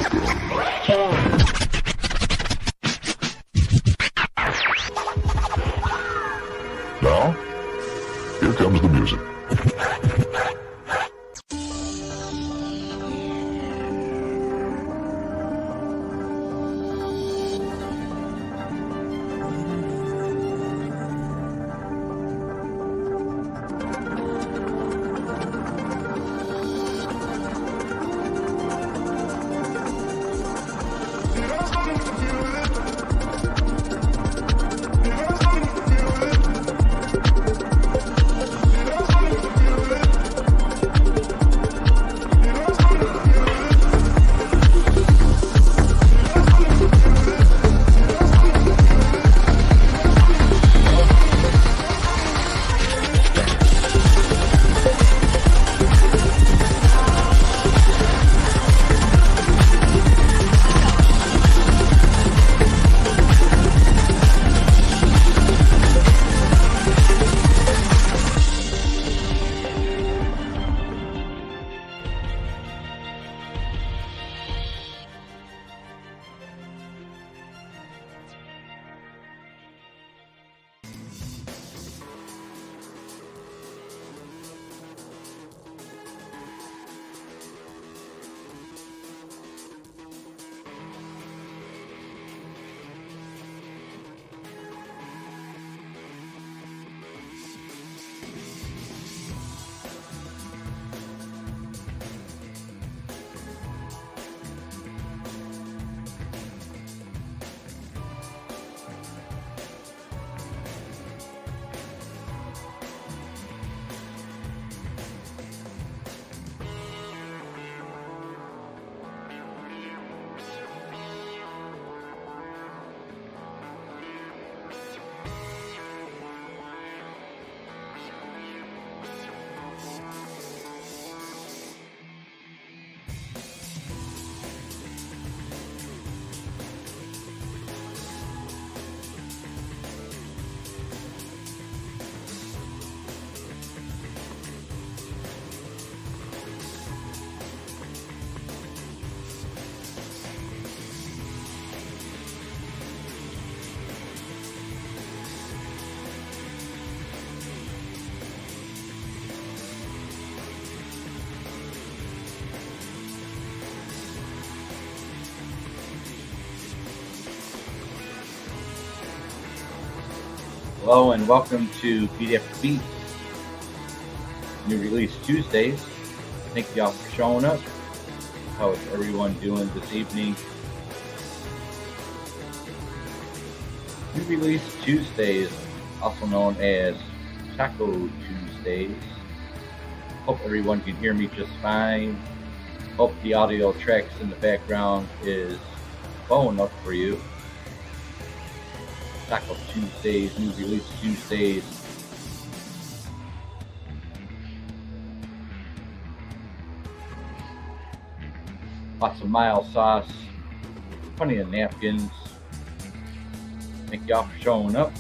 Now, here comes the music. Hello and welcome to Beat After Beat, new Release Tuesdays. Thank you all for showing up. How is everyone doing this evening? New Release Tuesdays, also known as Taco Tuesdays. Hope everyone can hear me just fine. Hope the audio tracks in the background is well enough for you. Taco Tuesdays, new Release Tuesdays. Lots of mild sauce, plenty of napkins. Thank y'all for showing up.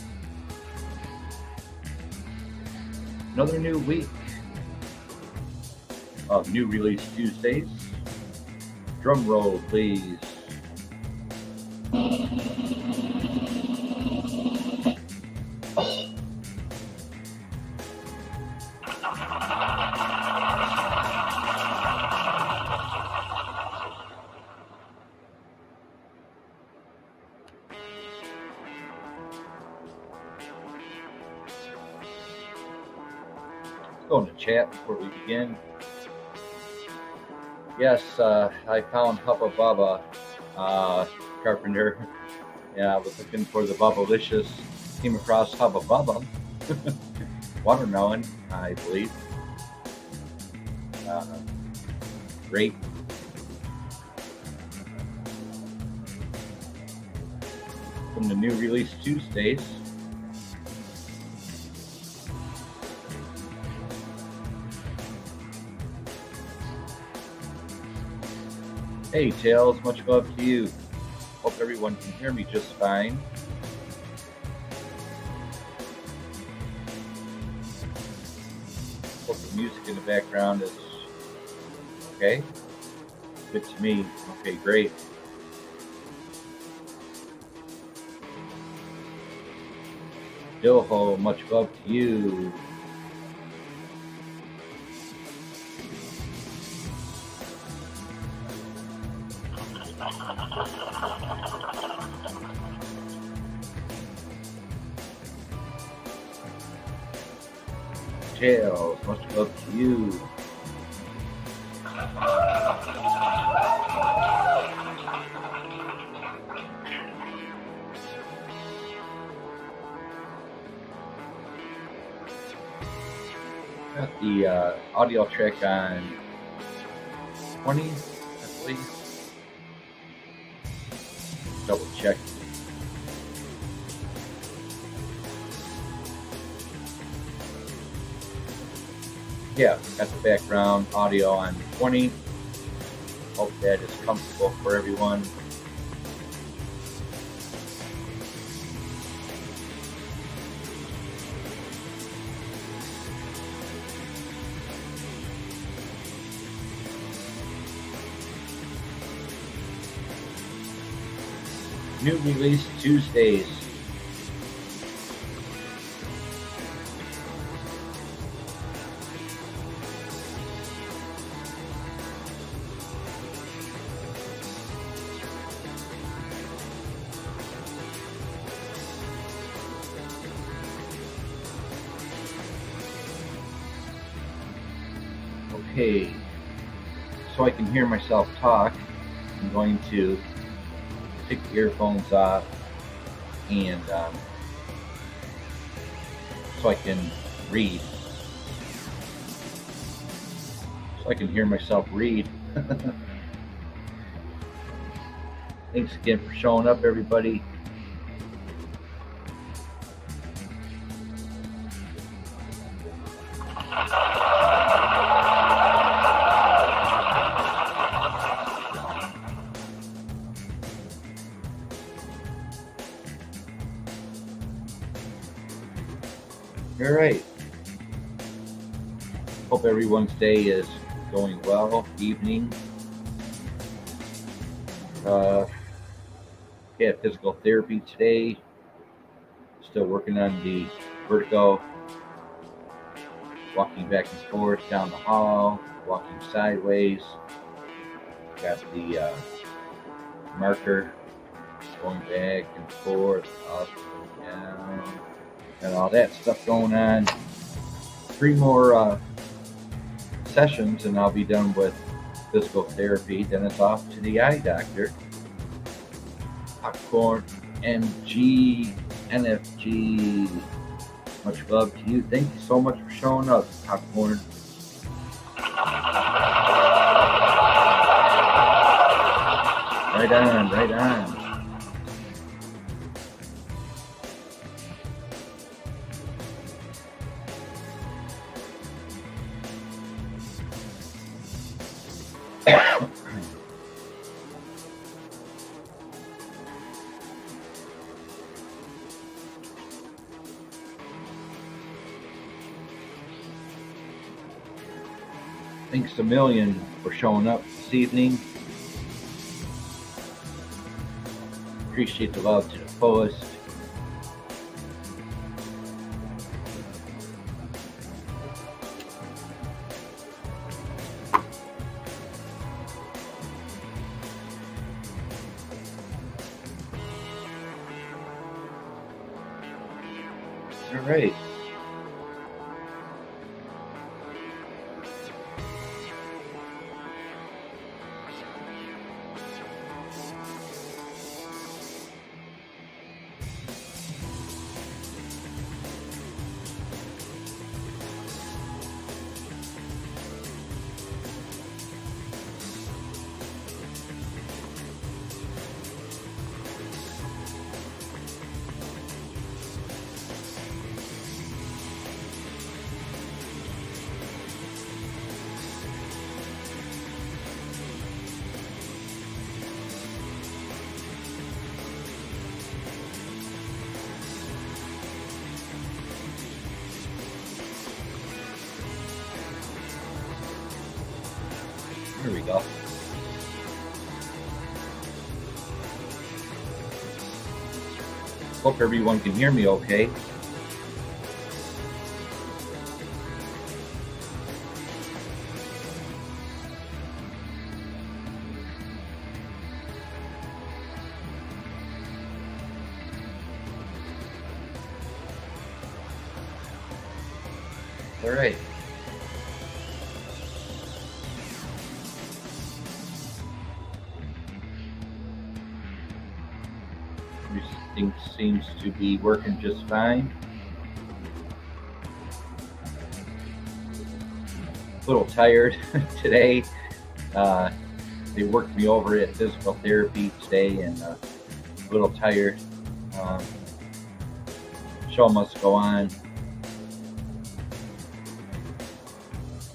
Another new week of new Release Tuesdays. Drum roll, please. Go into chat before we begin. Yes, I found Hubba Bubba Carpenter. Yeah, I was looking for the Bubblicious. Came across Hubba Bubba. Watermelon, I believe. Great. From the new Release Tuesdays. Hey Tails, much love to you. Hope everyone can hear me just fine. Hope the music in the background is okay. good to me. Okay, great. Yoho, much love to you. Tails, much love to you. Got the audio track on 20, I believe. Double check. Yeah, got the background audio on 20. Hope that is comfortable for everyone. New Release Tuesdaze. Okay, so I can hear myself talk, I'm going to take the earphones off and so I can read. So I can hear myself read. Thanks again for showing up, everybody. All right. Hope everyone's day is going well. Evening. Yeah, physical therapy today. Still working on the vertigo. Walking back and forth down the hall. Walking sideways. Got the marker going back and forth, up and down. Got all that stuff going on. 3 more sessions and I'll be done with physical therapy. Then it's off to the eye doctor. Popcorn MG NFG. Much love to you. Thank you so much for showing up, Popcorn. Right on, right on. Thanks a million for showing up this evening. Appreciate the love to the fullest. All right. Here we go. Hope everyone can hear me okay. All right. Everything seems to be working just fine. A little tired today. They worked me over at physical therapy today, and a little tired. Show must go on.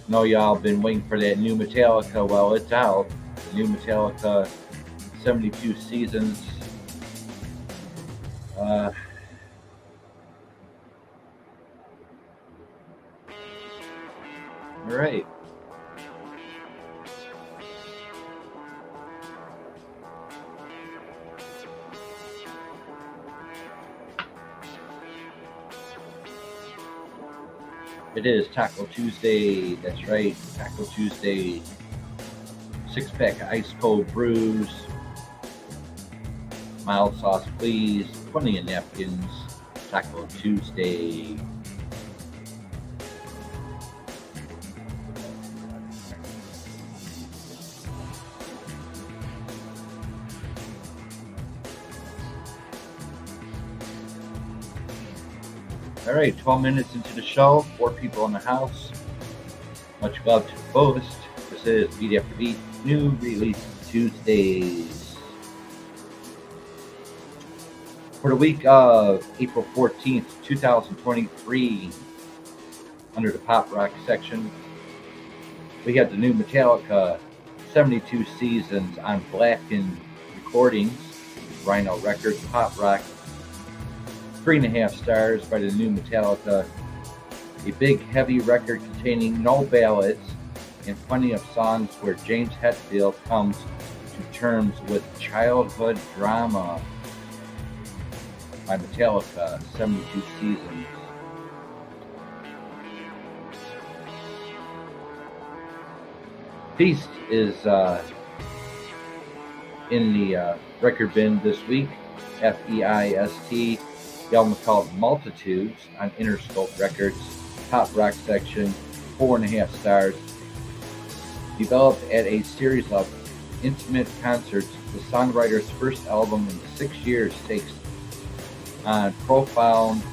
Know y'all been waiting for that new Metallica. Well, it's out. The new Metallica 72 Seasons. All right. It is Taco Tuesday. That's right, Taco Tuesday. 6-pack of ice cold brews. Mild sauce, please. Plenty of napkins. Taco Tuesday. All right, 12 minutes into the show, 4 people in the house. Much love to the host. This is Beat After Beat, new Release Tuesdays. For the week of April 14th, 2023, under the pop rock section, we have the new Metallica 72 Seasons on Blackened Recordings, Rhino Records, pop rock. 3.5 stars by the new Metallica. A big, heavy record containing no ballads and plenty of songs where James Hetfield comes to terms with childhood drama by Metallica, 72 Seasons. Feast is in the record bin this week, F-E-I-S-T. The album is called Multitudes on Interscope Records, pop rock section, 4.5 stars. Developed at a series of intimate concerts, the songwriter's first album in 6 years takes on profound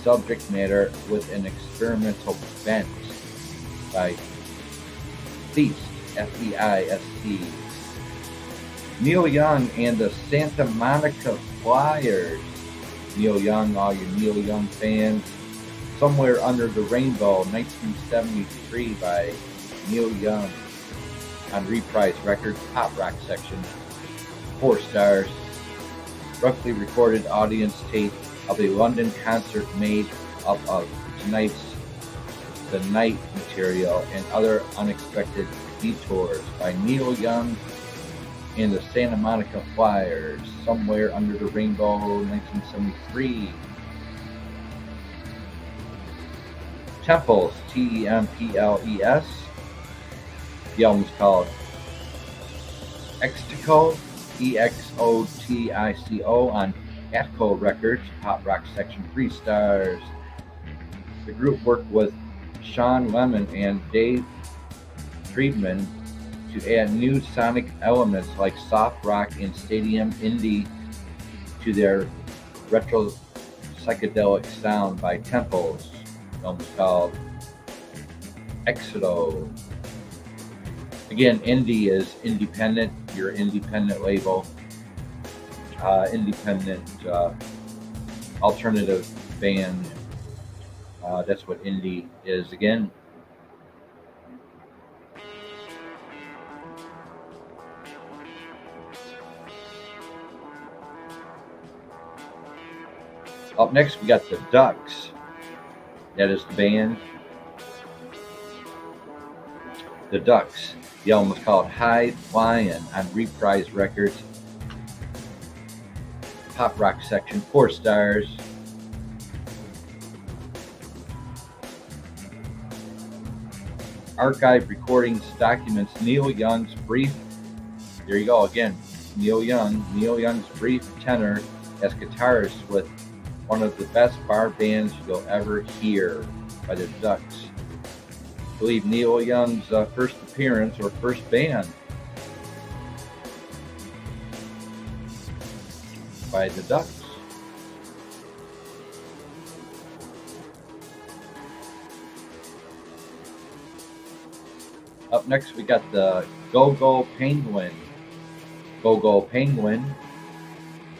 subject matter with an experimental bent by Feast, F-E-I-S-T. Neil Young and the Santa Monica Flyers. Neil Young, all you Neil Young fans. Somewhere Under the Rainbow, 1973 by Neil Young on Reprise Records, pop rock section, 4 stars. Roughly recorded audience tape of a London concert made up of The Night material and other unexpected detours by Neil Young and the Santa Monica Flyers, Somewhere Under the Rainbow, 1973. Temples, T-E-M-P-L-E-S. The album's called Extico, E-X-O-T-I-C-O on Atco Records, pop rock section, 3 stars. The group worked with Sean Lemon and Dave Friedman to add new sonic elements like soft rock and stadium indie to their retro psychedelic sound by Temples. The album's called Exodo. Again, indie is independent, your independent label, independent alternative band. That's what indie is again. Up next, we got the Ducks. That is the band. The Ducks. The album is called High Flyin' on Reprise Records. Pop rock section, 4 stars. Archive recordings documents Neil Young's brief, there you go again, Neil Young's brief tenure as guitarist with one of the best bar bands you'll ever hear, by the Ducks. I believe Neil Young's first appearance or first band, by the Ducks. Up next we got the Go-Go Penguin. Go-Go Penguin,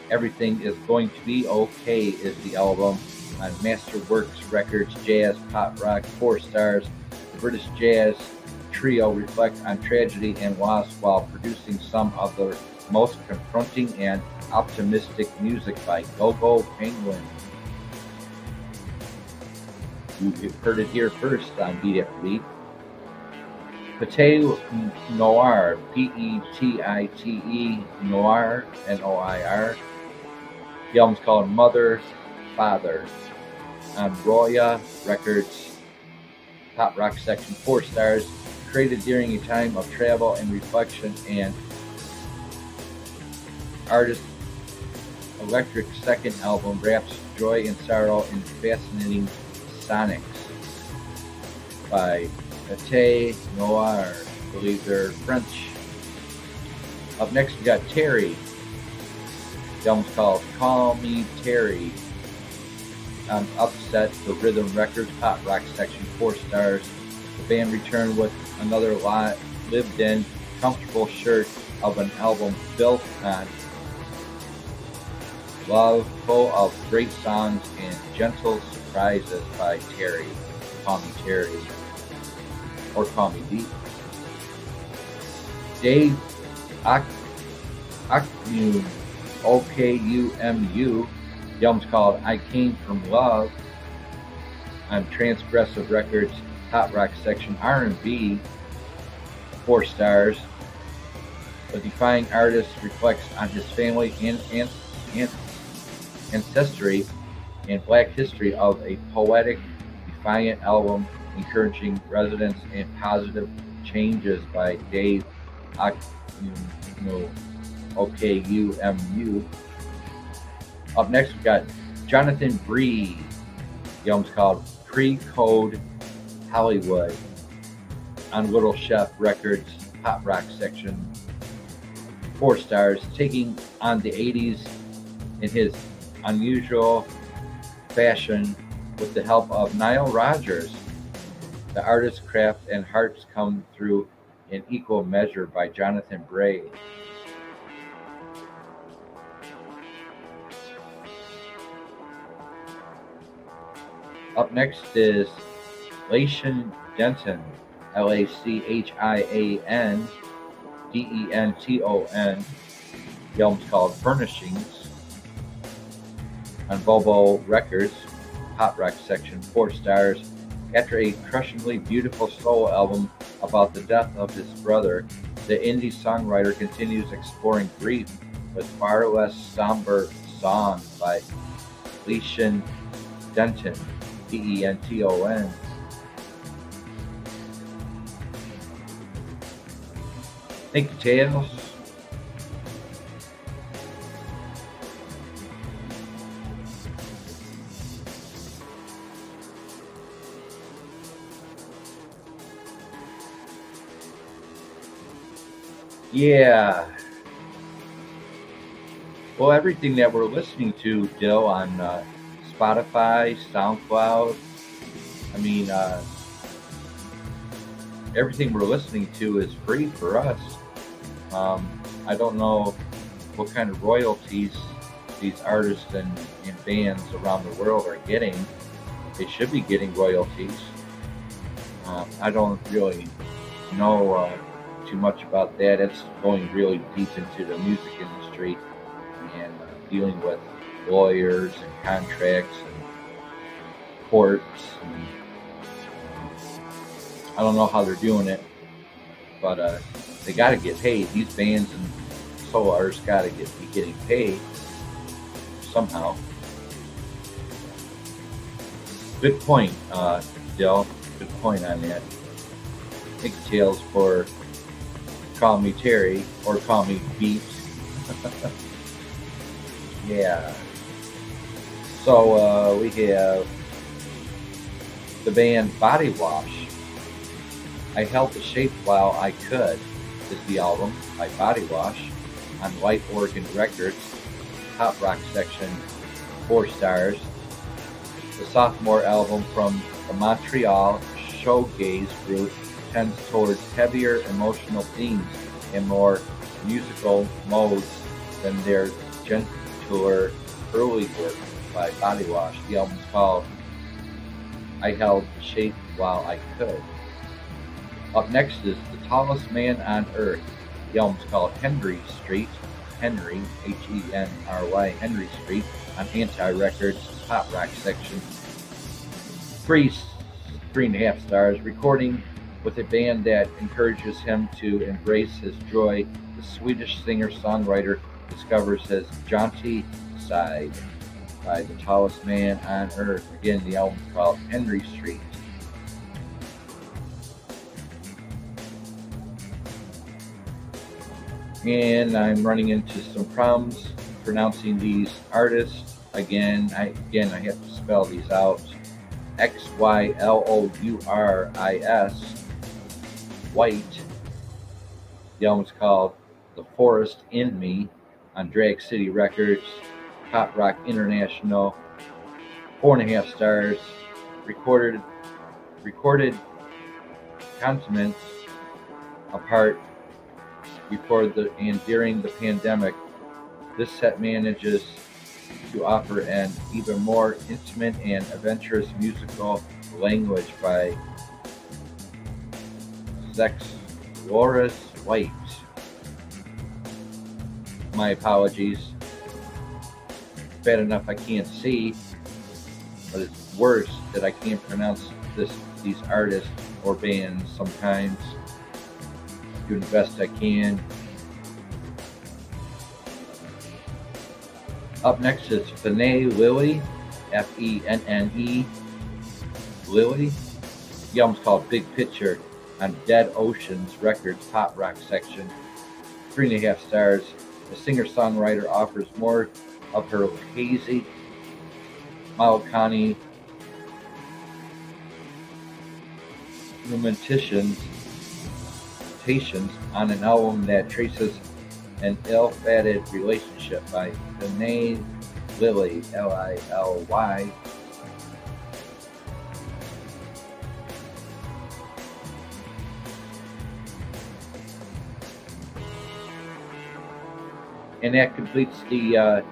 Everything is Going to Be Okay is the album on Masterworks Records, jazz, pop rock, 4 stars. The British jazz trio reflect on tragedy and loss while producing some of the most confronting and optimistic music by Go-Go Penguin. You've heard it here first on Beat After Beat. Pate Noir, P-E-T-I-T-E, Noir, N-O-I-R. The album's called Mother, Father on Roya Records, pop rock section, 4 stars. Created during a time of travel and reflection, and artist Electric second album wraps joy and sorrow in fascinating sonics by Pate Noir. I believe they're French. Up next we got Terry. The album's called Call Me Terry on Upset the Rhythm Records, pop rock section, 4 stars. The band returned with another lived-in, comfortable shirt of an album built on love, full of great songs and gentle surprises by Terry. Call Me Terry, or Call Me Deep. Dave Okumu, O-K-U-M-U. The album's called I Came From Love on Transgressive Records, pop rock section, R&B, 4 stars. The defying artist reflects on his family and ancestry and black history of a poetic, defiant album encouraging resonance and positive changes by Dave Okumu, O-K-U-M-U. Up next we got Jonathan Bree. The album's called Pre-Code Hollywood on Little Chef Records, pop rock section, 4 stars. Taking on the 80s in his unusual fashion with the help of Nile Rodgers. The artist's craft and hearts come through in equal measure by Jonathan Bray. Up next is Lachian Denton, L-A-C-H-I-A-N D-E-N-T-O-N. The album's called Furnishings on Bobo Records, pop rock section, 4 stars. After a crushingly beautiful soul album about the death of his brother, the indie songwriter continues exploring grief with far less somber songs by Lachian Denton, D-E-N-T-O-N. Thank you, Tails. Yeah. Well, everything that we're listening to, Dill, on Spotify, SoundCloud, I mean, everything we're listening to is free for us. I don't know what kind of royalties these artists and bands around the world are getting. They should be getting royalties. I don't really know too much about that. It's going really deep into the music industry and dealing with lawyers and contracts and courts. And, I don't know how they're doing it, but they got to get paid. These bands and solo artists got to be getting paid. somehow. Good point, Dill. Good point on that. Pigtails for Call Me Terry or Call Me Beat. Yeah. So we have the band Body Wash. I Held the Shape While I Could is the album by Body Wash on White Organ Records, Pop Rock section, 4 stars. The sophomore album from the Montreal shoegaze group tends towards heavier emotional themes and more musical modes than their gentler early work by Body Wash. The album's called I Held the Shape While I Could. Up next is The Tallest Man on Earth. The album's called Henry Street, Henry, Henry, Henry Street, on Anti Records, Pop Rock section. 3.5 stars. Recording with a band that encourages him to embrace his joy, the Swedish singer-songwriter discovers his jaunty side by The Tallest Man on Earth. Again, the album's called Henry Street. And I'm running into some problems pronouncing these artists. Again, I have to spell these out. Xylouris, White. The album's called The Forest in Me on Drag City Records, Pop Rock International. 4.5 stars. Recorded continents apart before and during the pandemic. This set manages to offer an even more intimate and adventurous musical language by Xylouris White. My apologies. Bad enough I can't see, but it's worse that I can't pronounce these artists or bands sometimes. Doing the best I can. Up next is Fenne Lily, Fenne Lily. The album's called Big Picture on Dead Oceans Records, Pop Rock section. 3.5 stars. The singer-songwriter offers more of her hazy, melancholy lamentations on an album that traces an ill-fated relationship by Fenne Lily, Lily. And that completes the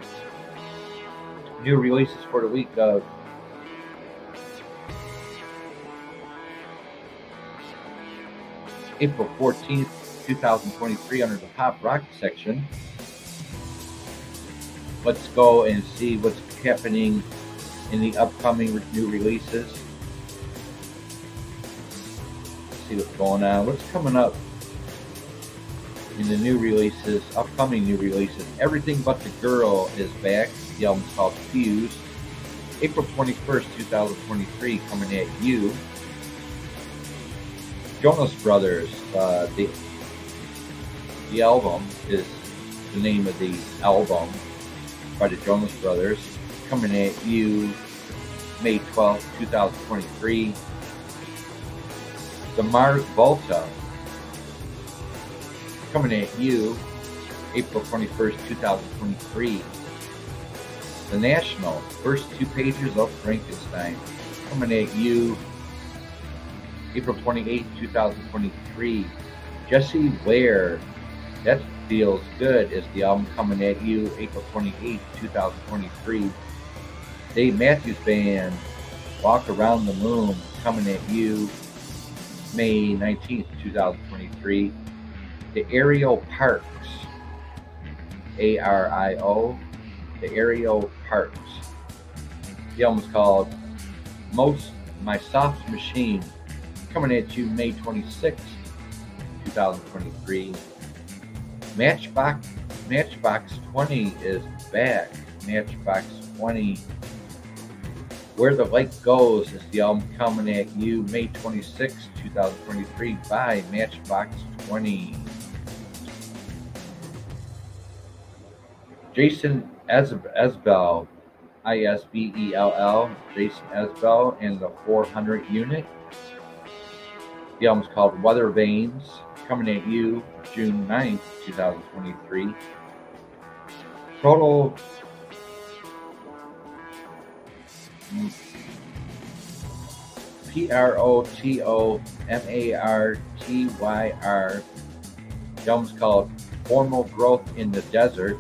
new releases for the week of April 14th, 2023 under the Pop Rock section. Let's go and see what's happening in the upcoming new releases. See what's going on. What's coming up in the new releases, upcoming new releases? Everything But the Girl is back. The album's called Fuse. April 21st, 2023, coming at you. Jonas Brothers, the album is the name of the album by the Jonas Brothers, coming at you May 12th, 2023. The Mars Volta, coming at you April 21st, 2023. The National, first 2 pages of Frankenstein, coming at you April 28th, 2023. Jessie Ware, That Feels Good is the album, coming at you April 28th, 2023. Dave Matthews Band, Walk Around the Moon, coming at you May 19th, 2023. The Aerial Parks, ARIO, The Aerial Parks. The album is called My Soft Machine, coming at you May 26th, 2023. Matchbox 20 is back. Matchbox 20. Where the Light Goes is the album coming at you May 26, 2023 by Matchbox 20. Jason Esbell, Isbell, Jason Esbell and the 400 Unit. The album's called Weather Vanes, coming at you June 9th, 2023. Total Protomartyr. The album's called Formal Growth in the Desert,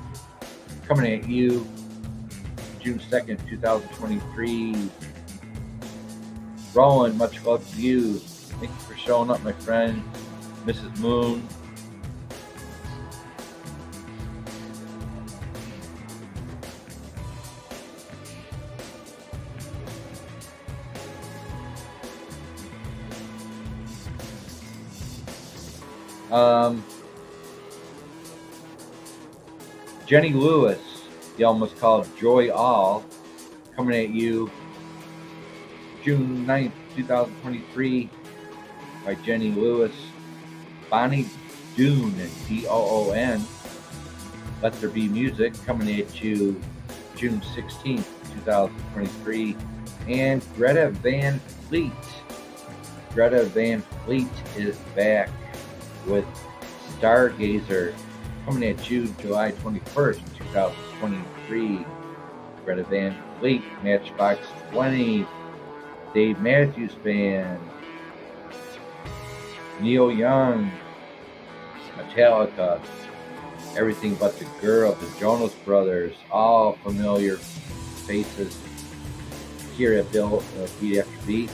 coming at you June 2nd, 2023. Rowan, much love to you. Thank you for showing up, my friend. Mrs. Moon. Jenny Lewis, the album is called Joy All, coming at you June 9th, 2023 by Jenny Lewis. Bonnie Doon and Doon, Let There Be Music, coming at you June 16th, 2023. And Greta Van Fleet. Greta Van Fleet is back with Stargazer, coming at you July 21st, 2023. Greta Van Fleet, Matchbox 20, Dave Matthews Band, Neil Young, Metallica, Everything But the Girl, the Jonas Brothers, all familiar faces here at Beat After Beat.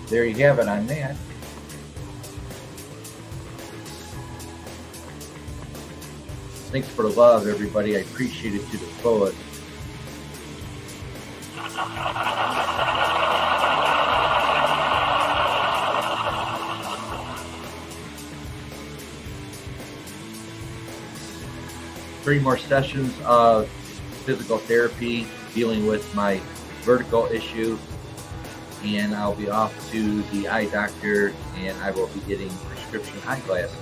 There you have it on that. Thanks for the love, everybody. I appreciate it to the fullest. Three more sessions of physical therapy dealing with my vertigo issue, and I'll be off to the eye doctor, and I will be getting prescription eyeglasses.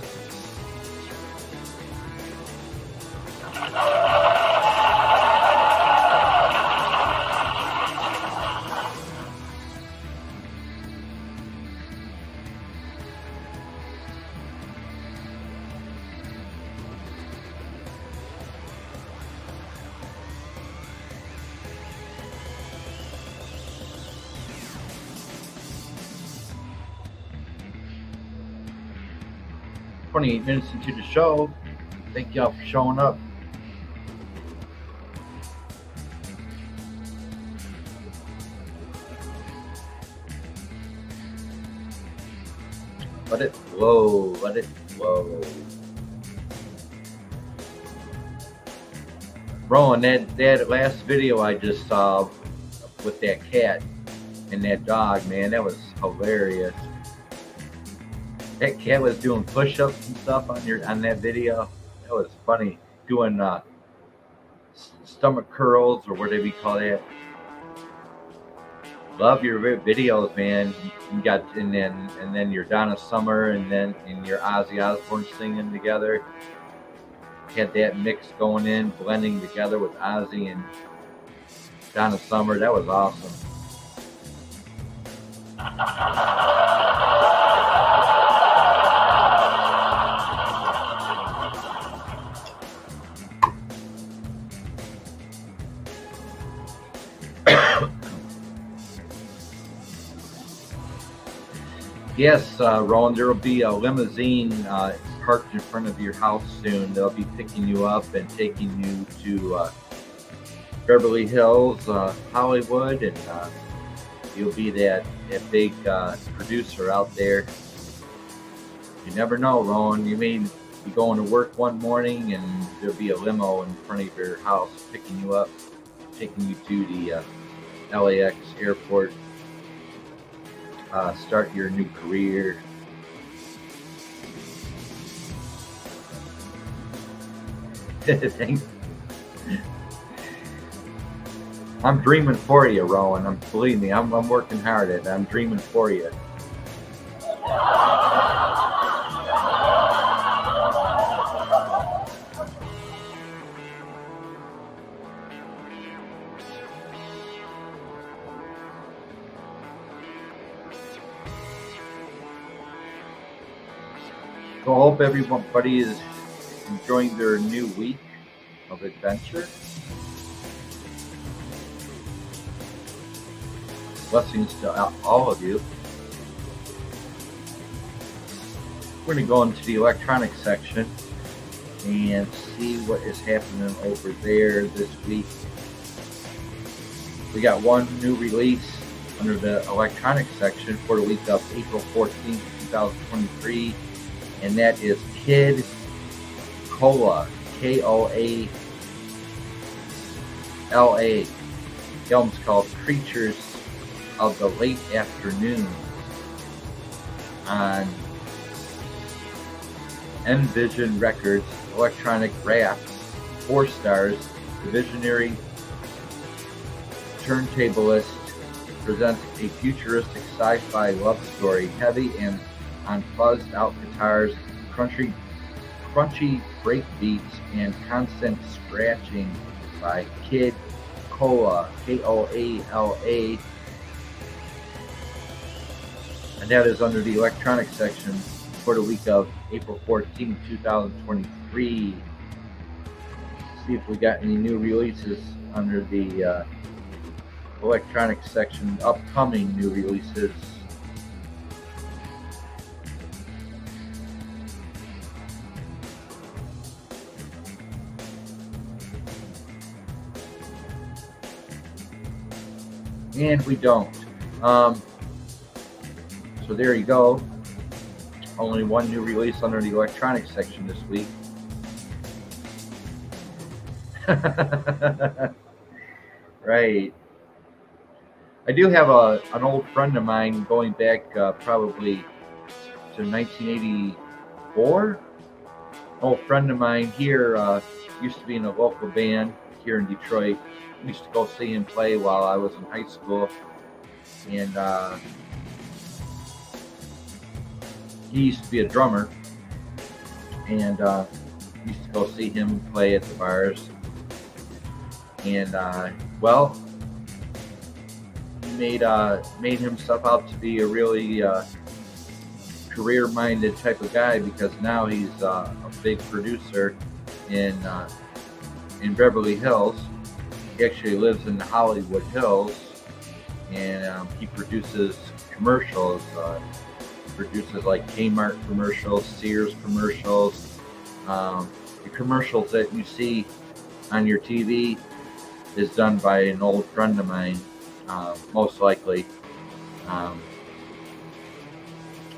"28 minutes into the show. Thank y'all for showing up. Let it flow, let it flow. Rowan, that last video I just saw with that cat and that dog, man, that was hilarious. That cat was doing push-ups and stuff on that video. That was funny. Doing stomach curls, or whatever you call that. Love your videos, man. You got and then your Donna Summer and then in your Ozzy Osbourne singing together. Had that mix going in, blending together with Ozzy and Donna Summer. That was awesome. Yes, Rowan, there will be a limousine parked in front of your house soon. They'll be picking you up and taking you to Beverly Hills, Hollywood, and you'll be that big producer out there. You never know, Rowan. You may be going to work one morning and there'll be a limo in front of your house picking you up, taking you to the LAX airport. Start your new career. Thanks. I'm dreaming for you, Rowan. Believe me, I'm working hard at it. I'm dreaming for you. So I hope everybody is enjoying their new week of adventure. Blessings to all of you. We're going to go into the electronics section and see what is happening over there this week. We got one new release under the electronics section for the week of April 14th, 2023, and that is Kid Koala, Koala. The album's called Creatures of the Late Afternoon on Envision Records, Electronic Raps, 4 stars. The visionary turntablist presents a futuristic sci-fi love story, heavy and on fuzzed out guitars, crunchy break beats, and constant scratching by Kid Koala, Koala. And that is under the electronic section for the week of April 14, 2023. See if we got any new releases under the electronic section, upcoming new releases. And we don't. So there you go. Only one new release under the electronic section this week. Right. I do have an old friend of mine going back probably to 1984. An old friend of mine here used to be in a local band here in Detroit. I used to go see him play while I was in high school. And he used to be a drummer. And used to go see him play at the bars. And well, he made himself out to be a really career-minded type of guy, because now he's a big producer in Beverly Hills. He actually lives in the Hollywood Hills, and he produces commercials. Produces like Kmart commercials, Sears commercials. The commercials that you see on your TV is done by an old friend of mine, most likely.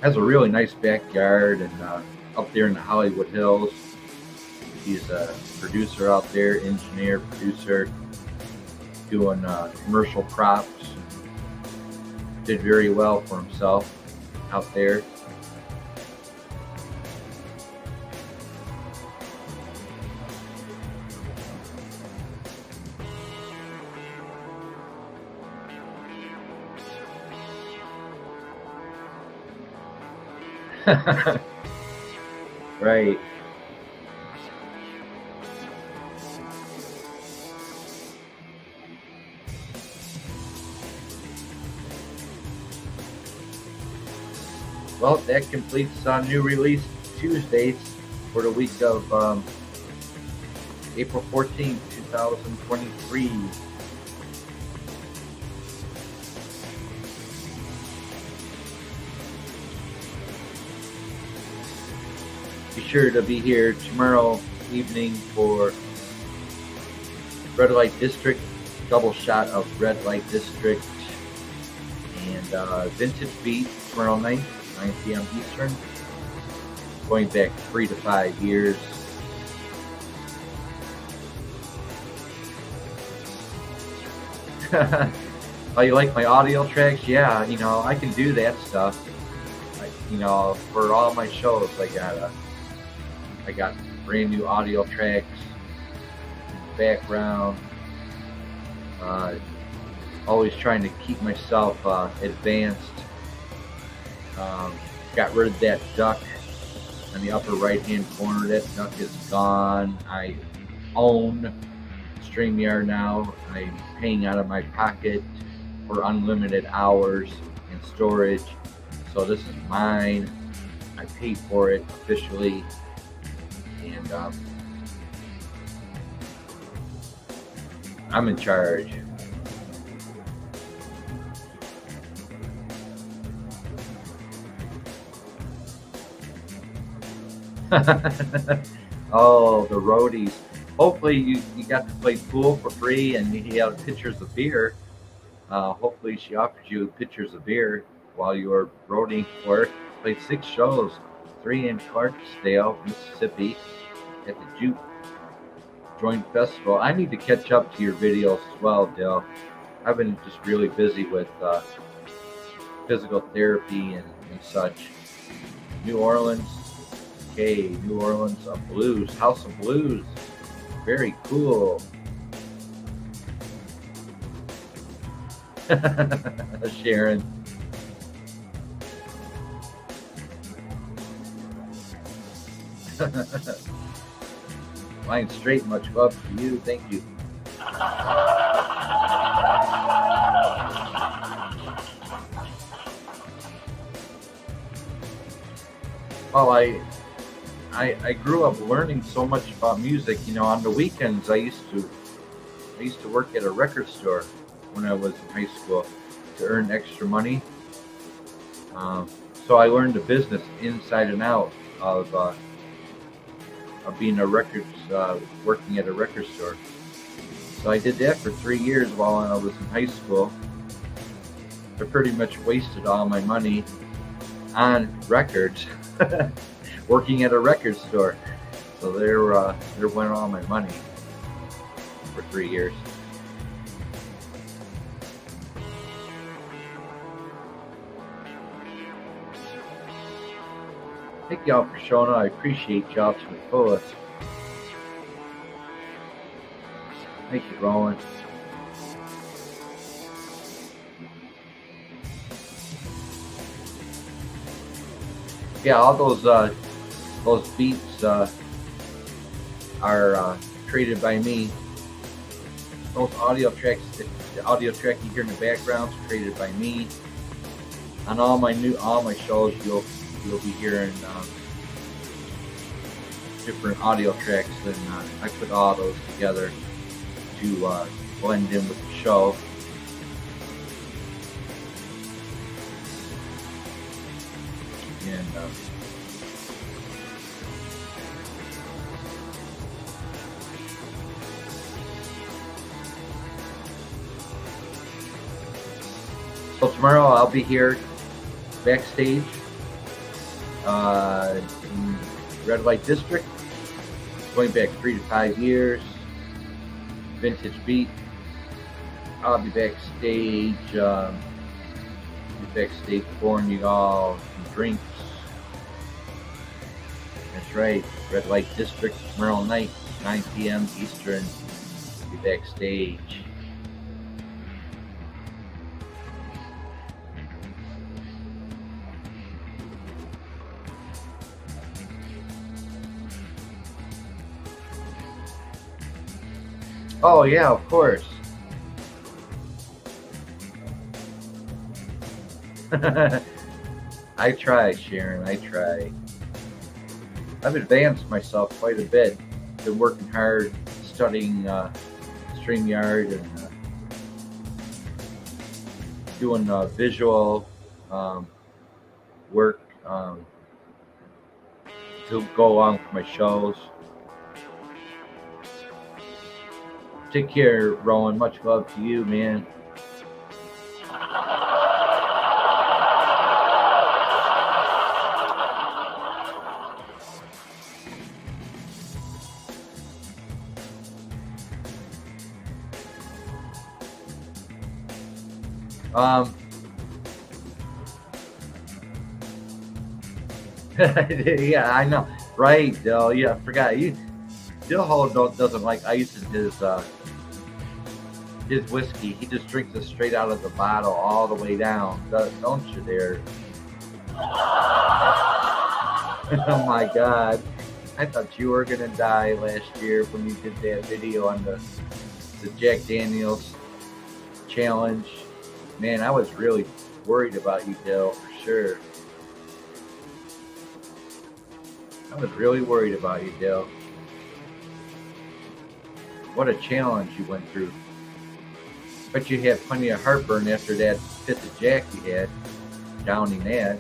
Has a really nice backyard, and up there in the Hollywood Hills. He's a producer out there, engineer, producer, doing commercial props. Did very well for himself out there. Right. Well, that completes New Release Tuesdaze for the week of April 14th, 2023. Be sure to be here tomorrow evening for Red Light District, double shot of Red Light District, and Vintage Beat tomorrow night, 9 p.m. Eastern, going back 3 to 5 years. Oh, you like my audio tracks? Yeah, I can do that stuff. For all my shows, I got brand new audio tracks background. Always trying to keep myself advanced. Got rid of that duck in the upper right hand corner. That duck is gone. I own StreamYard now. I'm paying out of my pocket for unlimited hours and storage. So this is mine. I paid for it officially. And I'm in charge. Oh, the roadies. Hopefully you got to play pool for free and you had pictures of beer. Hopefully she offered you pictures of beer while you were roading for her. Played 6 shows, 3 in Clarksdale, Mississippi at the Juke Joint Festival. I need to catch up to your videos as well, Dale. I've been just really busy with physical therapy and such. New Orleans. Okay, New Orleans Blues, House of Blues. Very cool. Sharon. Line straight, much love to you. Thank you. Well, I grew up learning so much about music. You know, on the weekends I used to work at a record store when I was in high school to earn extra money. So I learned the business inside and out of being working at a record store. So I did that for 3 years while I was in high school. I pretty much wasted all my money on records. Working at a record store. So there went all my money for 3 years. Thank y'all for showing up. I appreciate y'all to the fullest. Thank you, Rowan. Yeah, all those beats are created by me. Those audio tracks, the audio track you hear in the background is created by me. On all my shows, you'll be hearing different audio tracks, and I put all those together to blend in with the show. And so tomorrow I'll be here backstage in Red Light District, going back 3 to 5 years. Vintage Beat. I'll be backstage. Pouring you all some drinks. That's right, Red Light District tomorrow night, 9 p.m. Eastern. Be backstage. Oh yeah, of course. I try, Sharon, I try. I've advanced myself quite a bit. Been working hard, studying StreamYard and doing visual work to go along with my shows. Take care, Rowan. Much love to you, man. Yeah, I know. Right, Dell. Yeah, I forgot. You Stillhold doesn't like ice in his whiskey. He just drinks it straight out of the bottle all the way down. Don't you dare. Oh my God. I thought you were going to die last year when you did that video on the Jack Daniels challenge. Man, I was really worried about you, Dale, for sure. I was really worried about you, Dale. What a challenge you went through. But you had plenty of heartburn after that fifth of Jack you had, downing that.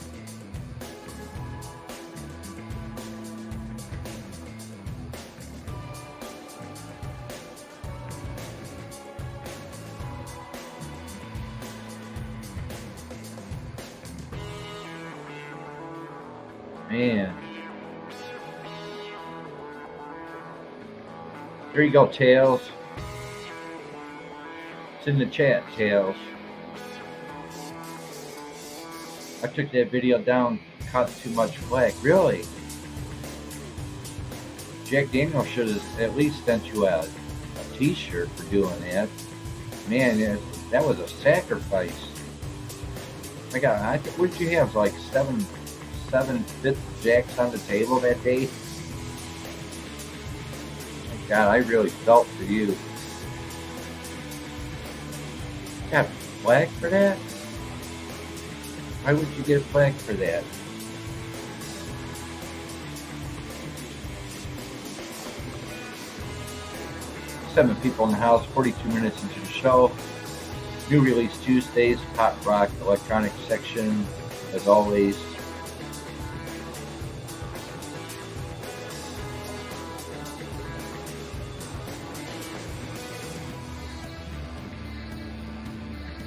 Man. There you go, Tails. It's in the chat, Tails. I took that video down, caught too much flack. Really? Jack Daniels should have at least sent you a t-shirt for doing that. Man, that was a sacrifice. I think, what did you have? Like seven fifth Jacks on the table that day? God, I really felt for you. Got flack for that? Why would you get flack for that? 7 people in the house, 42 minutes into the show. New Release Tuesdaze, pop rock, electronic section, as always.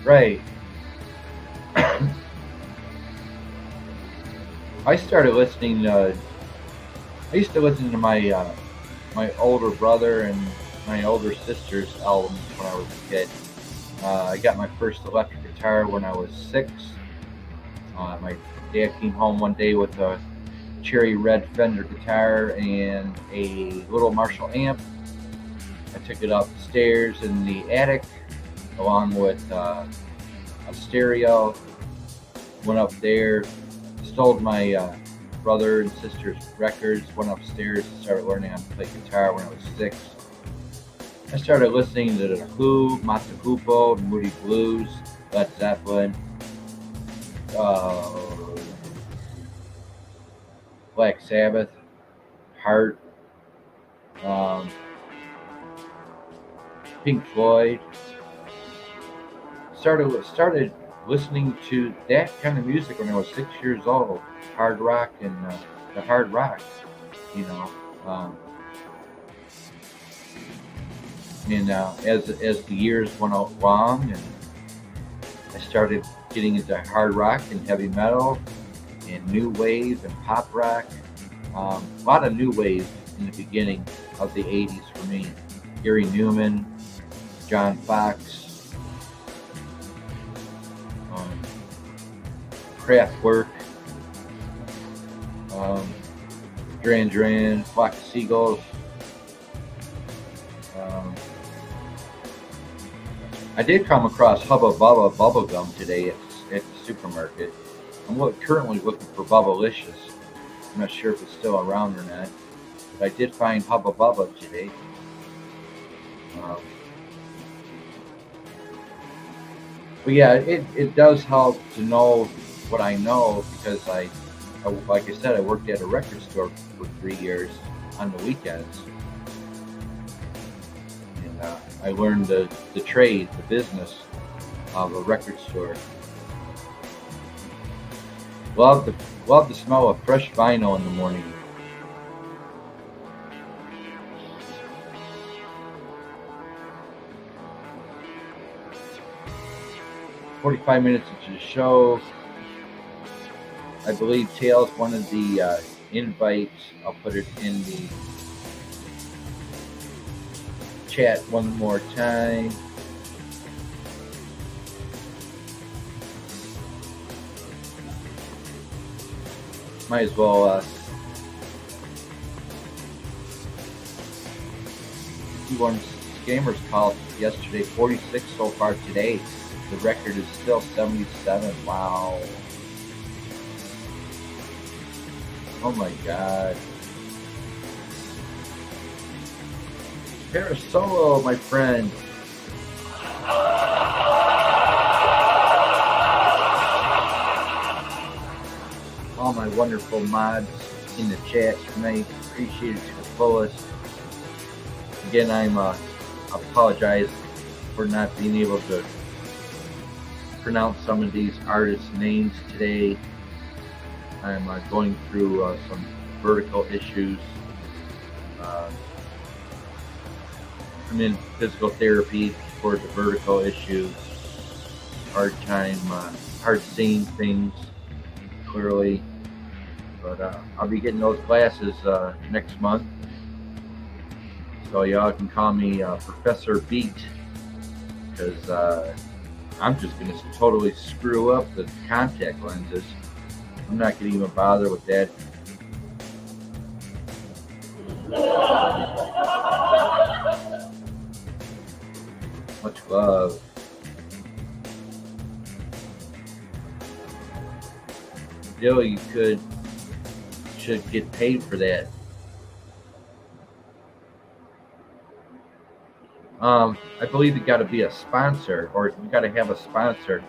Right. I started listening. I used to listen to my my older brother and my older sister's albums when I was a kid. I got my first electric guitar when I was 6. My dad came home one day with a cherry red Fender guitar and a little Marshall amp. I took it upstairs in the attic along with a stereo. Went up there, stole my brother and sister's records, went upstairs and started learning how to play guitar when I was 6. I started listening to The Who, Mata Hoopo, Moody Blues, Led Zeppelin, Black Sabbath, Heart, Pink Floyd. Started listening to that kind of music when I was 6 years old. Hard rock and the hard rock, you know. And as the years went along, and I started getting into hard rock and heavy metal and new wave and pop rock. A lot of new wave in the beginning of the 80s for me. Gary Newman, John Fox, Kraftwerk, Duran Duran, Flock of Seagulls. I did come across Hubba Bubba bubblegum today at the supermarket. I'm currently looking for Bubblicious. I'm not sure if it's still around or not, but I did find Hubba Bubba today. But yeah, it does help to know what I know, because I like I said, I worked at a record store for 3 years on the weekends. And I learned the trade, the business of a record store. Love the smell of fresh vinyl in the morning. "45 minutes into the show." I believe Tails wanted the invite. I'll put it in the chat one more time. Might as well 51 scammers called yesterday, 46 so far today. The record is still 77. Wow. Oh my God. Parasolo, my friend. All my wonderful mods in the chat tonight. Appreciate it to the fullest. Again, I apologize for not being able to pronounce some of these artists' names today. I'm going through some vertical issues. I'm in physical therapy for the vertical issues. Hard seeing things clearly. But I'll be getting those glasses next month. So y'all can call me Professor Beat, because I'm just going to totally screw up the contact lenses. I'm not going to even bother with that. Much love. Bill, you should get paid for that. I believe you got to be a sponsor, or you got to have a sponsor.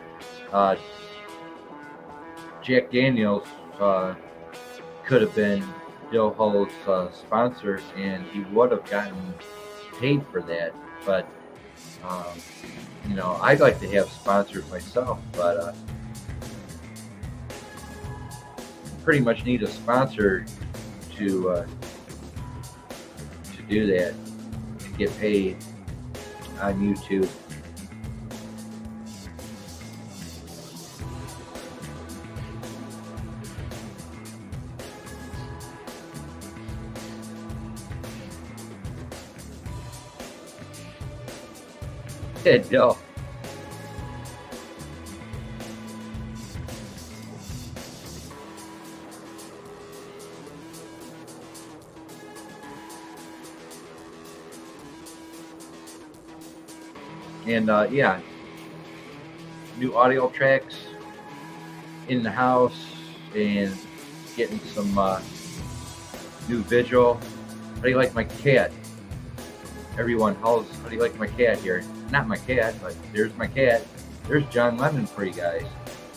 Jack Daniels could have been Bill Hull's sponsor, and he would have gotten paid for that. But I'd like to have sponsors myself, but pretty much need a sponsor to do that, to get paid on YouTube. No. And yeah, new audio tracks in the house, and getting some new visual. How do you like my cat? Everyone, how do you like my cat here? Not my cat, but there's my cat. There's John Lennon for you guys.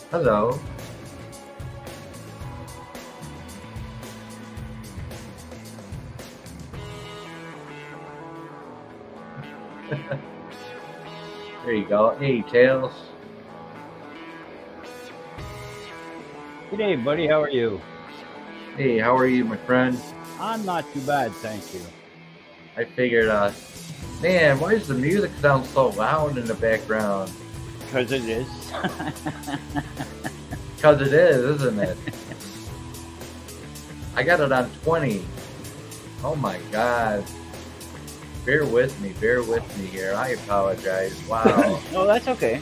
Hello. There you go. Hey, Tails. Good day, buddy. How are you? Hey, how are you, my friend? I'm not too bad, thank you. I figured, man, why does the music sound so loud in the background? Because it is. Because it is, isn't it? I got it on 20. Oh my God. Bear with me here. I apologize. Wow. No, that's okay.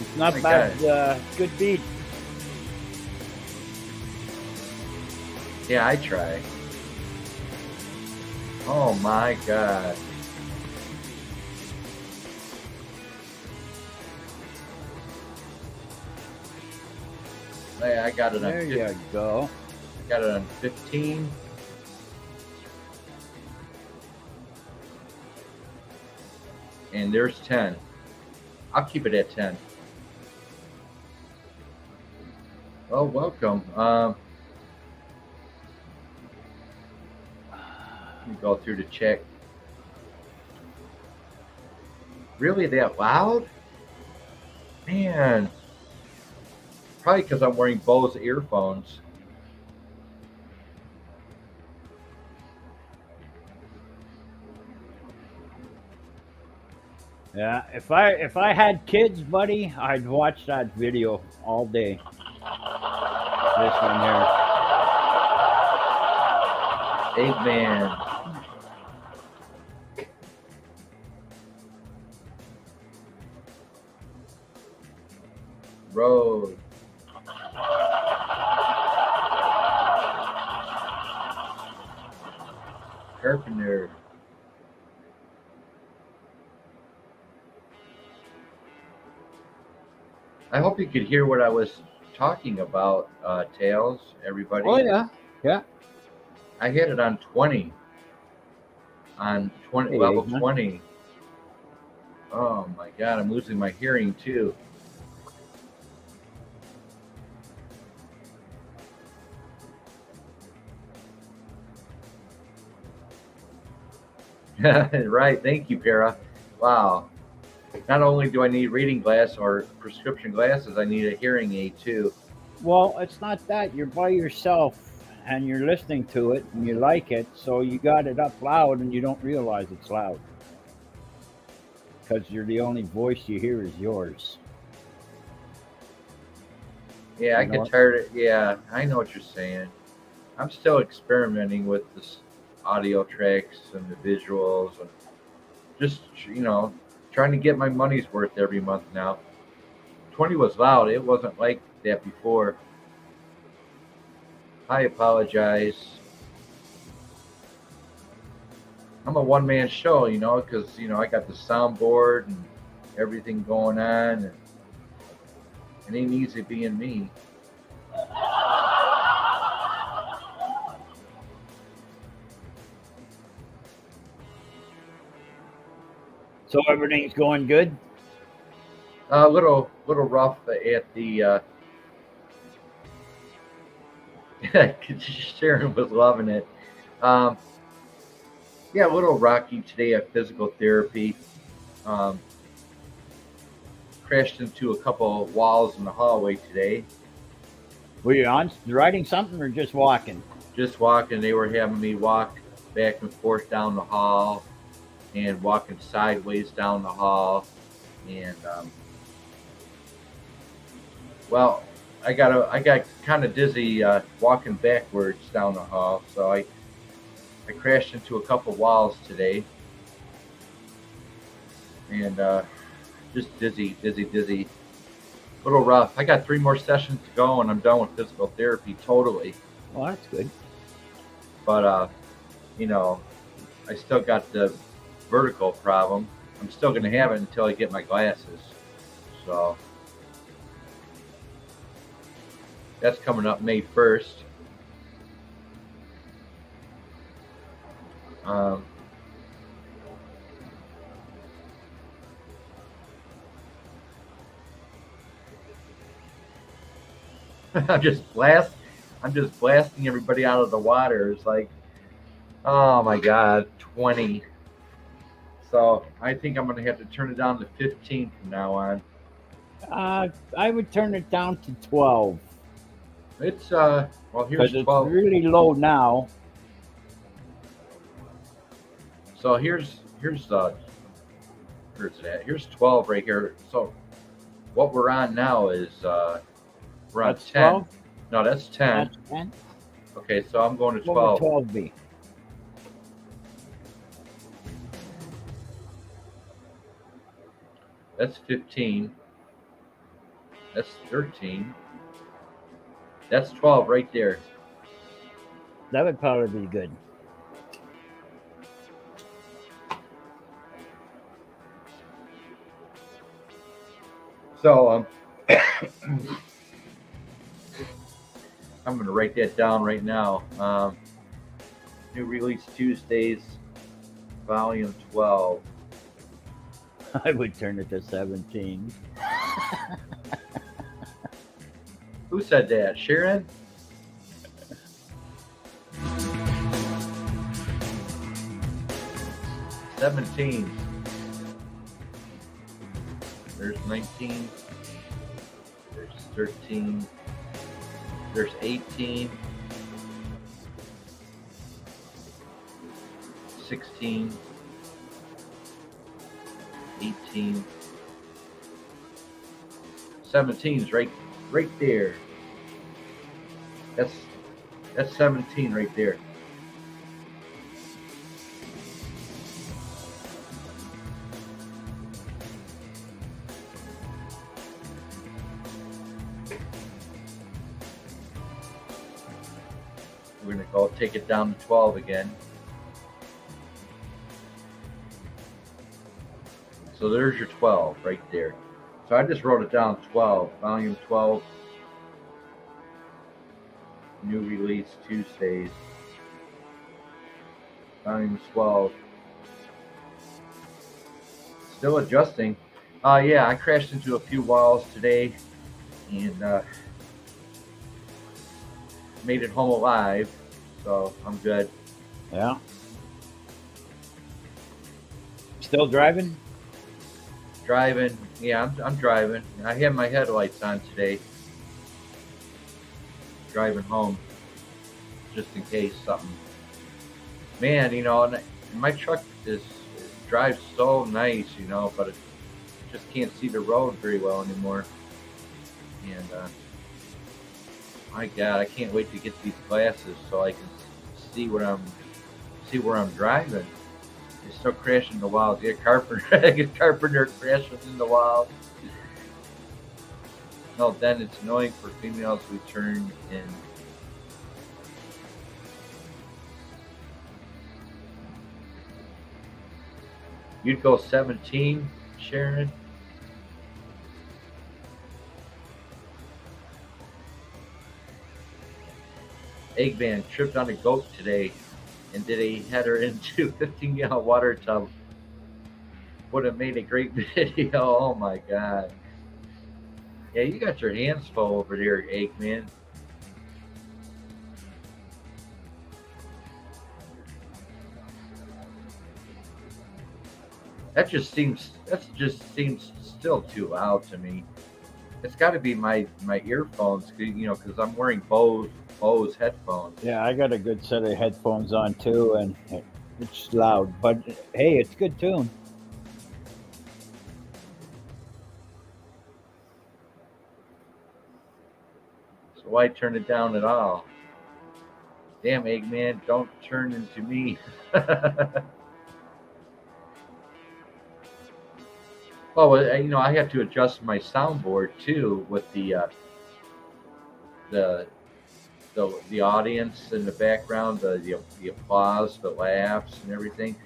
It's not My bad. Good beat. Yeah, I try. Oh my God. Hey, I got it on There you go. I got it on 15. And there's 10. I'll keep it at 10. Well, welcome. Let me go through the check. Really that loud? Man. Probably because I'm wearing Bose earphones. Yeah, if I had kids, buddy, I'd watch that video all day. This one here. Amen. Road. Carpenter. I hope you could hear what I was talking about, Tails, Oh everybody. yeah, yeah. I had it on 20, on 20, Hey, level Eggman. 20. Oh my God, I'm losing my hearing too. Right, thank you, Para. Wow. Not only do I need reading glass or prescription glasses, I need a hearing aid too. Well, it's not that you're by yourself and you're listening to it and you like it, so you got it up loud and you don't realize it's loud because you're the only voice you hear is yours. Yeah, I You know get what? tired of, yeah, I know what you're saying. I'm still experimenting with this audio tracks and the visuals and just, trying to get my money's worth every month now. 20 was loud. It wasn't like that before. I apologize. I'm a one man show, because, I got the soundboard and everything going on. And it ain't easy being me. So everything's going good. A little rough at the. Sharon was loving it. Um, yeah, a little rocky today at physical therapy. Um, Crashed into a couple of walls in the hallway today. Were you on writing something or just walking? Just walking, they were having me walk back and forth down the hall and walking sideways down the hall. And well, I got kind of dizzy walking backwards down the hall, so I crashed into a couple walls today, and just dizzy. A little rough. I got 3 more sessions to go, and I'm done with physical therapy totally. Well, that's good. But I still got the vertical problem. I'm still going to have it until I get my glasses. So that's coming up May 1st. I'm just blasting everybody out of the water. It's like, oh my God, 20. So I think I'm going to have to turn it down to 15 from now on. I would turn it down to 12 It's well, here's because it's 12. really low now. So here's where's it at? Here's 12 right here. So what we're on now is we're on That's 10. 12. No, that's 10. That's 10. Okay, so I'm going to What would 12. 12 be? That's 15. That's 13. That's 12 right there. That would probably be good. So I'm going to write that down right now. New Release Tuesdaze, Volume 12. I would turn it to 17. Who said that? Sharon? $17. There's 19. There's 13. There's 18. 16. 18. 17 is right there. That's 17 right there. We're going to go take it down to 12 again. So there's your 12 right there. So I just wrote it down, 12, volume 12, new release Tuesdays, volume 12. Still adjusting. Yeah, I crashed into a few walls today and made it home alive, so I'm good. Yeah. Still driving? Driving, yeah, I'm driving. I have my headlights on today. Driving home, just in case something. Man, and my truck drives so nice, but it just can't see the road very well anymore. And my God, I can't wait to get these glasses so I can see where I'm driving. They still crashing in the walls. Get carpenter crashing in the walls. No, then it's annoying for females who turn in. You'd go 17, Sharon? Eggman tripped on a goat today and did a header into 15-gallon water tub. Would have made a great video. Oh my God. Yeah, you got your hands full over there, Eggman. That just seems still too loud to me. It's got to be my earphones, because I'm wearing Bose headphones. Yeah, I got a good set of headphones on too, and it's loud, but hey, it's good tune. So why turn it down at all? Damn, Eggman, don't turn into me. Oh, I have to adjust my soundboard too with the audience in the background, the applause, the laughs, and everything.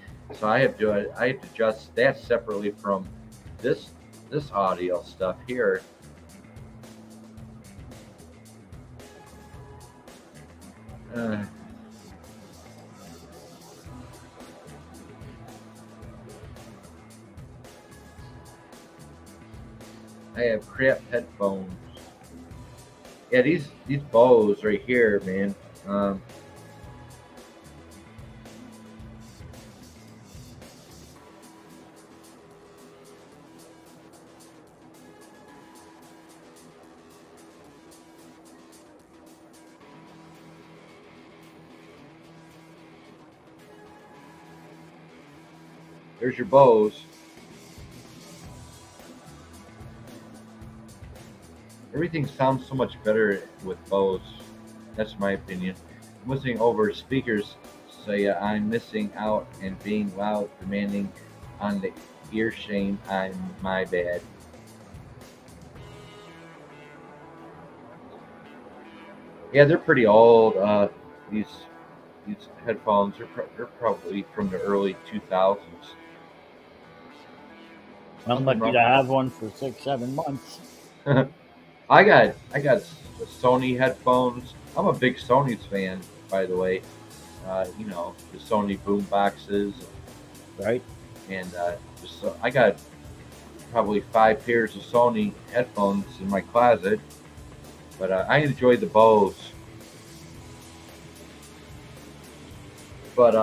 So I have to adjust that separately from this audio stuff here. I have crap headphones. Yeah, these Bose right here, man. There's your Bose. Everything sounds so much better with Bose. That's my opinion. I'm listening over speakers, so yeah, I'm missing out and being loud, demanding on the ear shame. I'm my bad. Yeah, they're pretty old. These headphones they're probably from the early 2000s. I'm lucky to have one for 6-7 months. I got Sony headphones. I'm a big Sony fan, by the way. The Sony boom boxes, Right? and I got probably 5 pairs of Sony headphones in my closet. But I enjoy the Bose. But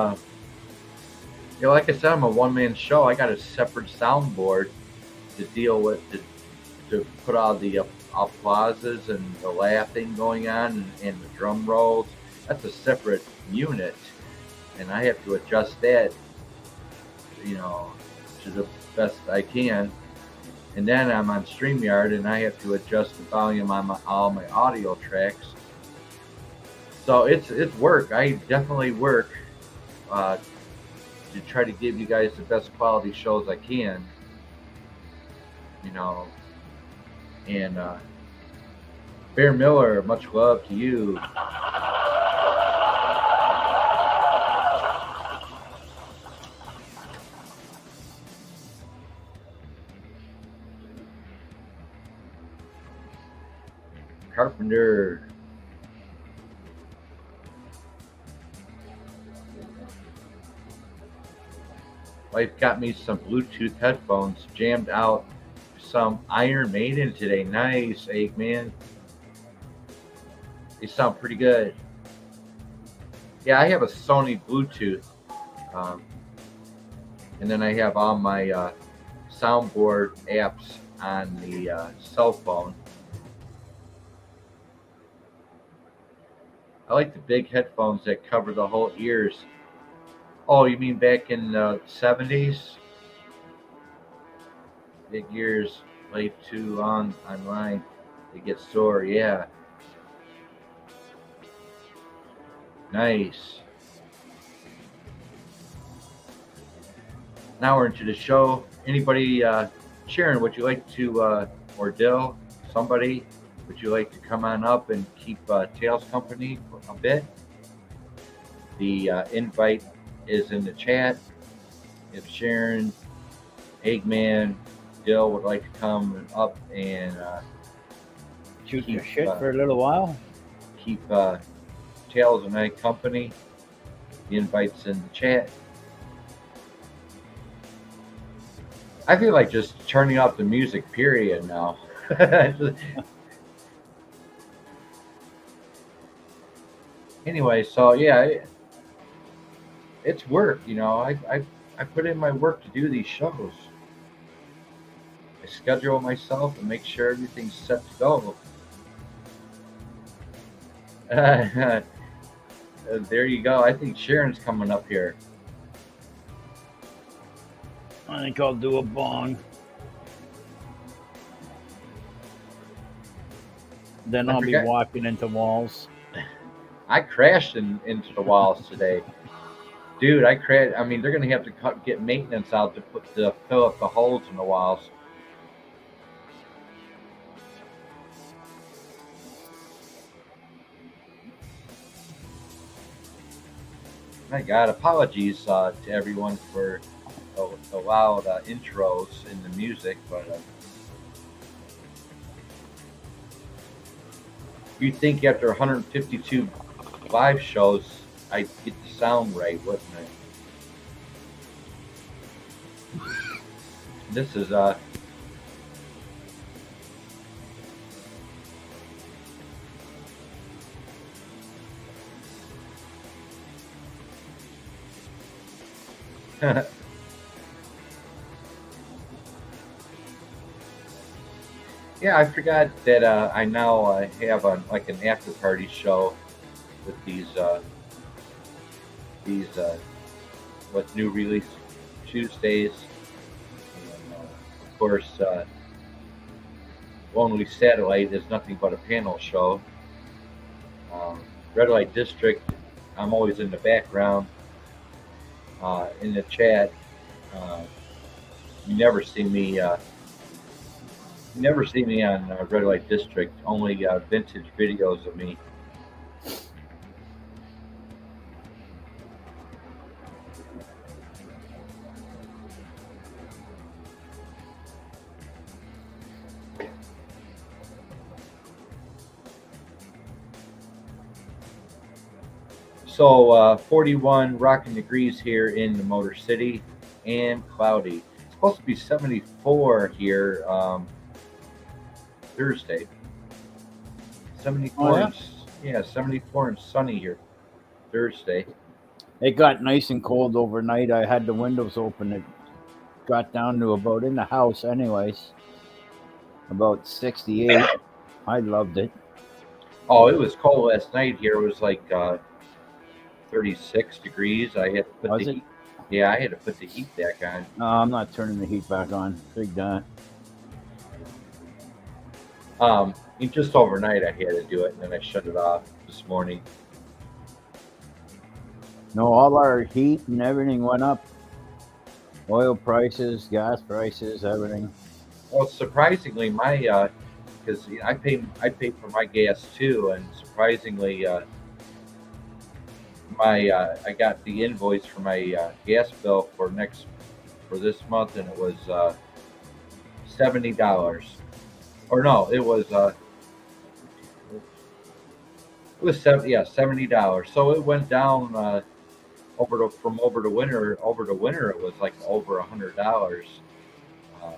like I said, I'm a one-man show. I got a separate soundboard to deal with to put all the applauses and the laughing going on and the drum rolls. That's a separate unit, and I have to adjust that, to the best I can. And then I'm on StreamYard, and I have to adjust the volume on all my audio tracks. So it's work. I definitely work to try to give you guys the best quality shows I can. And Bear Miller, much love to you. Carpenter. Wife got me some Bluetooth headphones, jammed out some Iron Maiden today. Nice, Eggman. They sound pretty good. Yeah, I have a Sony Bluetooth. And then I have all my soundboard apps on the cell phone. I like the big headphones that cover the whole ears. Oh, you mean back in the 70s? Big ears, play too long online, they get sore, yeah. Nice. Now we're into the show. Anybody, Sharon, would you like to, or Dill, somebody, would you like to come on up and keep Tails company for a bit? The invite is in the chat. If Sharon, Eggman, Dill would like to come up and shoot your shit for a little while. Keep Tails and I company. The invite's in the chat. I feel like just turning off the music, period, now. Anyway, so yeah, it's work, you know. I put in my work to do these shows. I schedule myself and make sure everything's set to go. There you go. I think Sharon's coming up here. I think I'll do a bong. Then I'll be walking into walls. I crashed into the walls today. Dude, I crashed. I mean, they're going to have to get maintenance out to fill up the holes in the walls. My God, apologies to everyone for the loud intros in the music, but you'd think after 152 live shows, I'd get the sound right, wouldn't I? This is yeah, I forgot that I now have like an after party show with these with new Release Tuesdays, and of course, Lonely Satellite is nothing but a panel show. Red Light District, I'm always in the background in the chat. You never see me. You never see me on Red Light District. Only vintage videos of me. So 41 rocking degrees here in the Motor City and cloudy. It's supposed to be 74 here Thursday. 74. Oh, yeah, 74 and sunny here Thursday. It got nice and cold overnight. I had the windows open. It got down to about, in the house anyways, about 68. I loved it. Oh, it was cold last night here. It was like 36 degrees. I had to put the heat. Yeah, I had to put the heat back on. No, I'm not turning the heat back on. Big that. Just overnight I had to do it, and then I shut it off this morning. No, all our heat and everything went up. Oil prices, gas prices, everything. Well, surprisingly, my because I pay for my gas too, and surprisingly, I got the invoice for my gas bill for this month, and it was $70. Or no, it was It was $70. So it went down over the winter. Over the winter, it was like over $100 uh,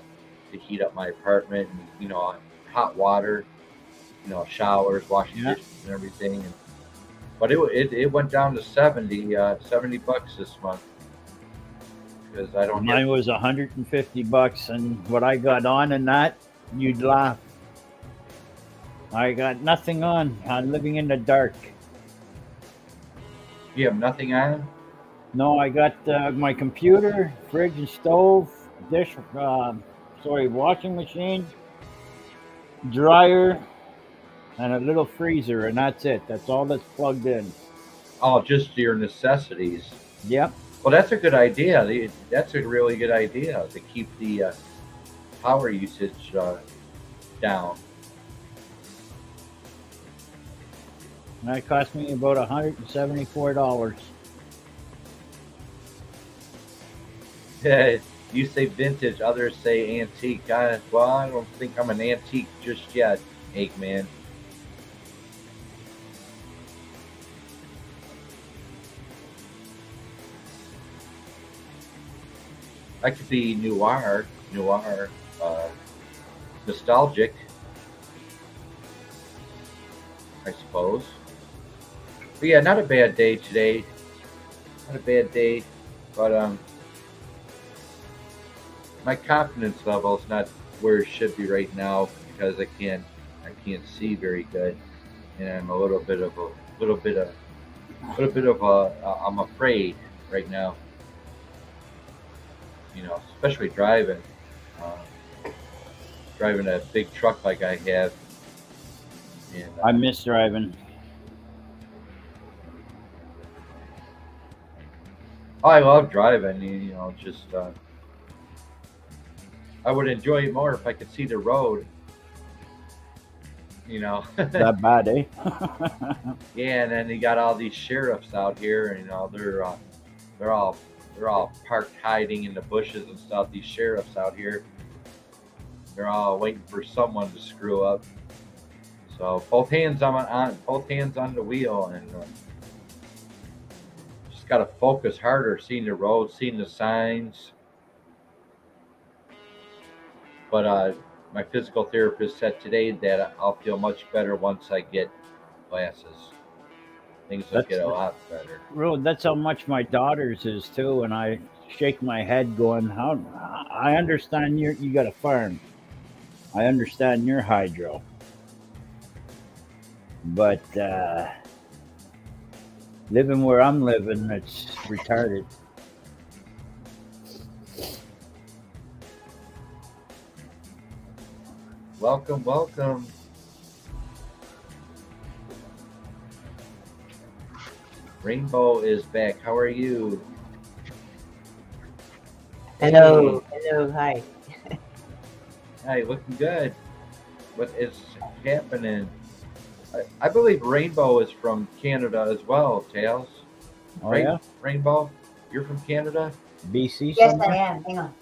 to heat up my apartment, and hot water, showers, washing Yeah. dishes, and everything. But it went down to $70 this month because I don't Mine have. was $150, and what I got on in that, you'd laugh. I got nothing on. I'm living in the dark. You have nothing on. No, I got my computer, fridge and stove, washing machine, dryer, and a little freezer, and that's it. That's all that's plugged in. Oh, just your necessities. Yep. Well, that's a good idea. That's a really good idea to keep the power usage down. And that cost me about $174. You say vintage, others say antique. Well, I don't think I'm an antique just yet, Eggman. I could be noir, nostalgic, I suppose. But yeah, not a bad day today. Not a bad day, but my confidence level is not where it should be right now because I can't see very good, and I'm a little bit of I'm afraid right now. Especially driving a big truck like I have, and I miss driving. I love driving. Just I would enjoy it more if I could see the road. That bad, eh? Yeah, and then you got all these sheriffs out here, and they're all parked hiding in the bushes and stuff. These sheriffs out here, they're all waiting for someone to screw up. So both hands on the wheel, and just got to focus harder, seeing the road, seeing the signs. But my physical therapist said today that I'll feel much better once I get glasses. Things will That's get a lot better. that's how much my daughter's is too. And I shake my head, going, "How? I understand you got a farm. I understand your hydro, but living where I'm living, it's retarded." Welcome, welcome. Rainbow is back. How are you? Hello, hello, hi. Hey, looking good. What is happening? I believe Rainbow is from Canada as well, Tails. Oh yeah, Rainbow, you're from Canada? BC Yes, somewhere. I am. Hang on.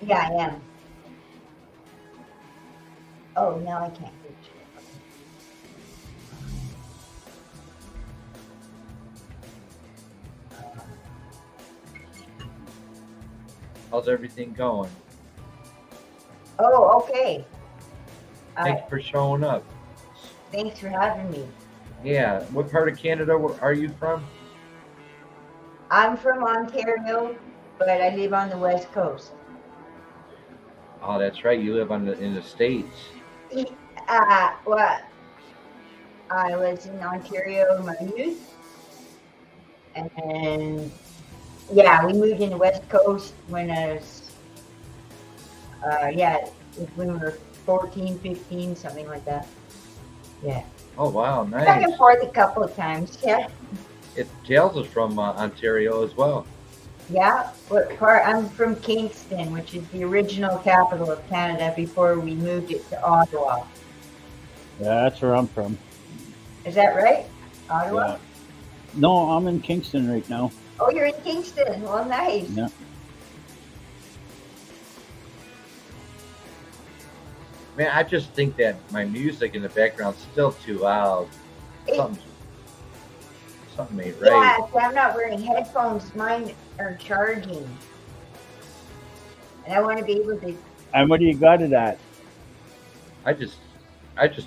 Yeah, I am. Oh, now I can't reach it. How's everything going? Oh, okay. Thanks for showing up. Thanks for having me. Yeah, what part of Canada are you from? I'm from Ontario, but I live on the West Coast. Oh, that's right. You live in the States. Well, I was in Ontario in my youth, and yeah, we moved in the West Coast when I was, when we were 14, 15, something like that. Yeah. Oh, wow, Back and nice. forth a couple of times. Yeah. Tails is from Ontario as well. Yeah. What part? I'm from Kingston, which is the original capital of Canada before we moved it to Ottawa. Yeah, that's where I'm from. Is that right? Ottawa? Yeah. No, I'm in Kingston right now. Oh, you're in Kingston. Well, nice. Yeah. Man, I just think that my music in the background's still too loud. Something ain't right. Yeah, see, I'm not wearing headphones. Mine are charging. And I want to be able to. And what do you got it at? I just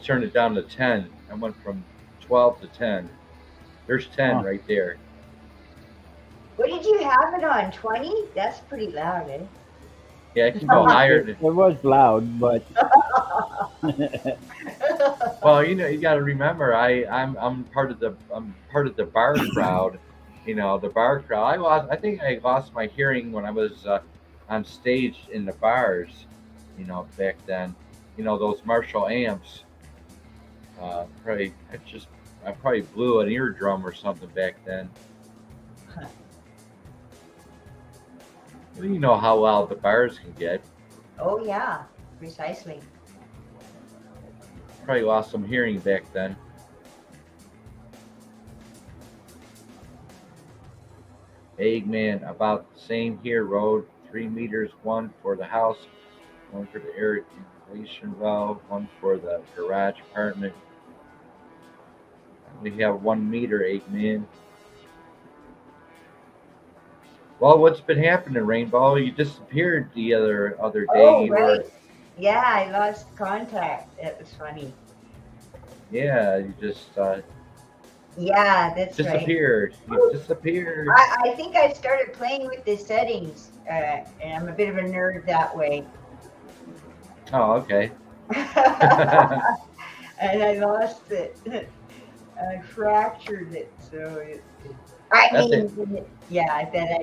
turned it down to 10. I went from 12 to 10. There's 10 Huh. right there. What did you have it on? 20? That's pretty loud, eh? Yeah, it can go higher. It was loud, but Well, you got to remember, I'm part of the bar crowd. The bar crowd. I think I lost my hearing when I was on stage in the bars. Back then. Those Marshall amps. Probably I probably blew an eardrum or something back then. Well, you know how loud the bars can get. Oh, yeah, precisely. Probably lost some hearing back then. Eggman, about the same here. Road 3 meters, one for the house, one for the air ventilation valve, one for the garage apartment. We have 1 meter, Eggman. Well, what's been happening, Rainbow? You disappeared the other day. Oh, You right. were, Yeah, I lost contact. That was funny. yeah, you just Yeah, that's right. disappeared. You disappeared. I think I started playing with the settings, and I'm a bit of a nerd that way. Oh, okay. And I lost it. I fractured it, so yeah, that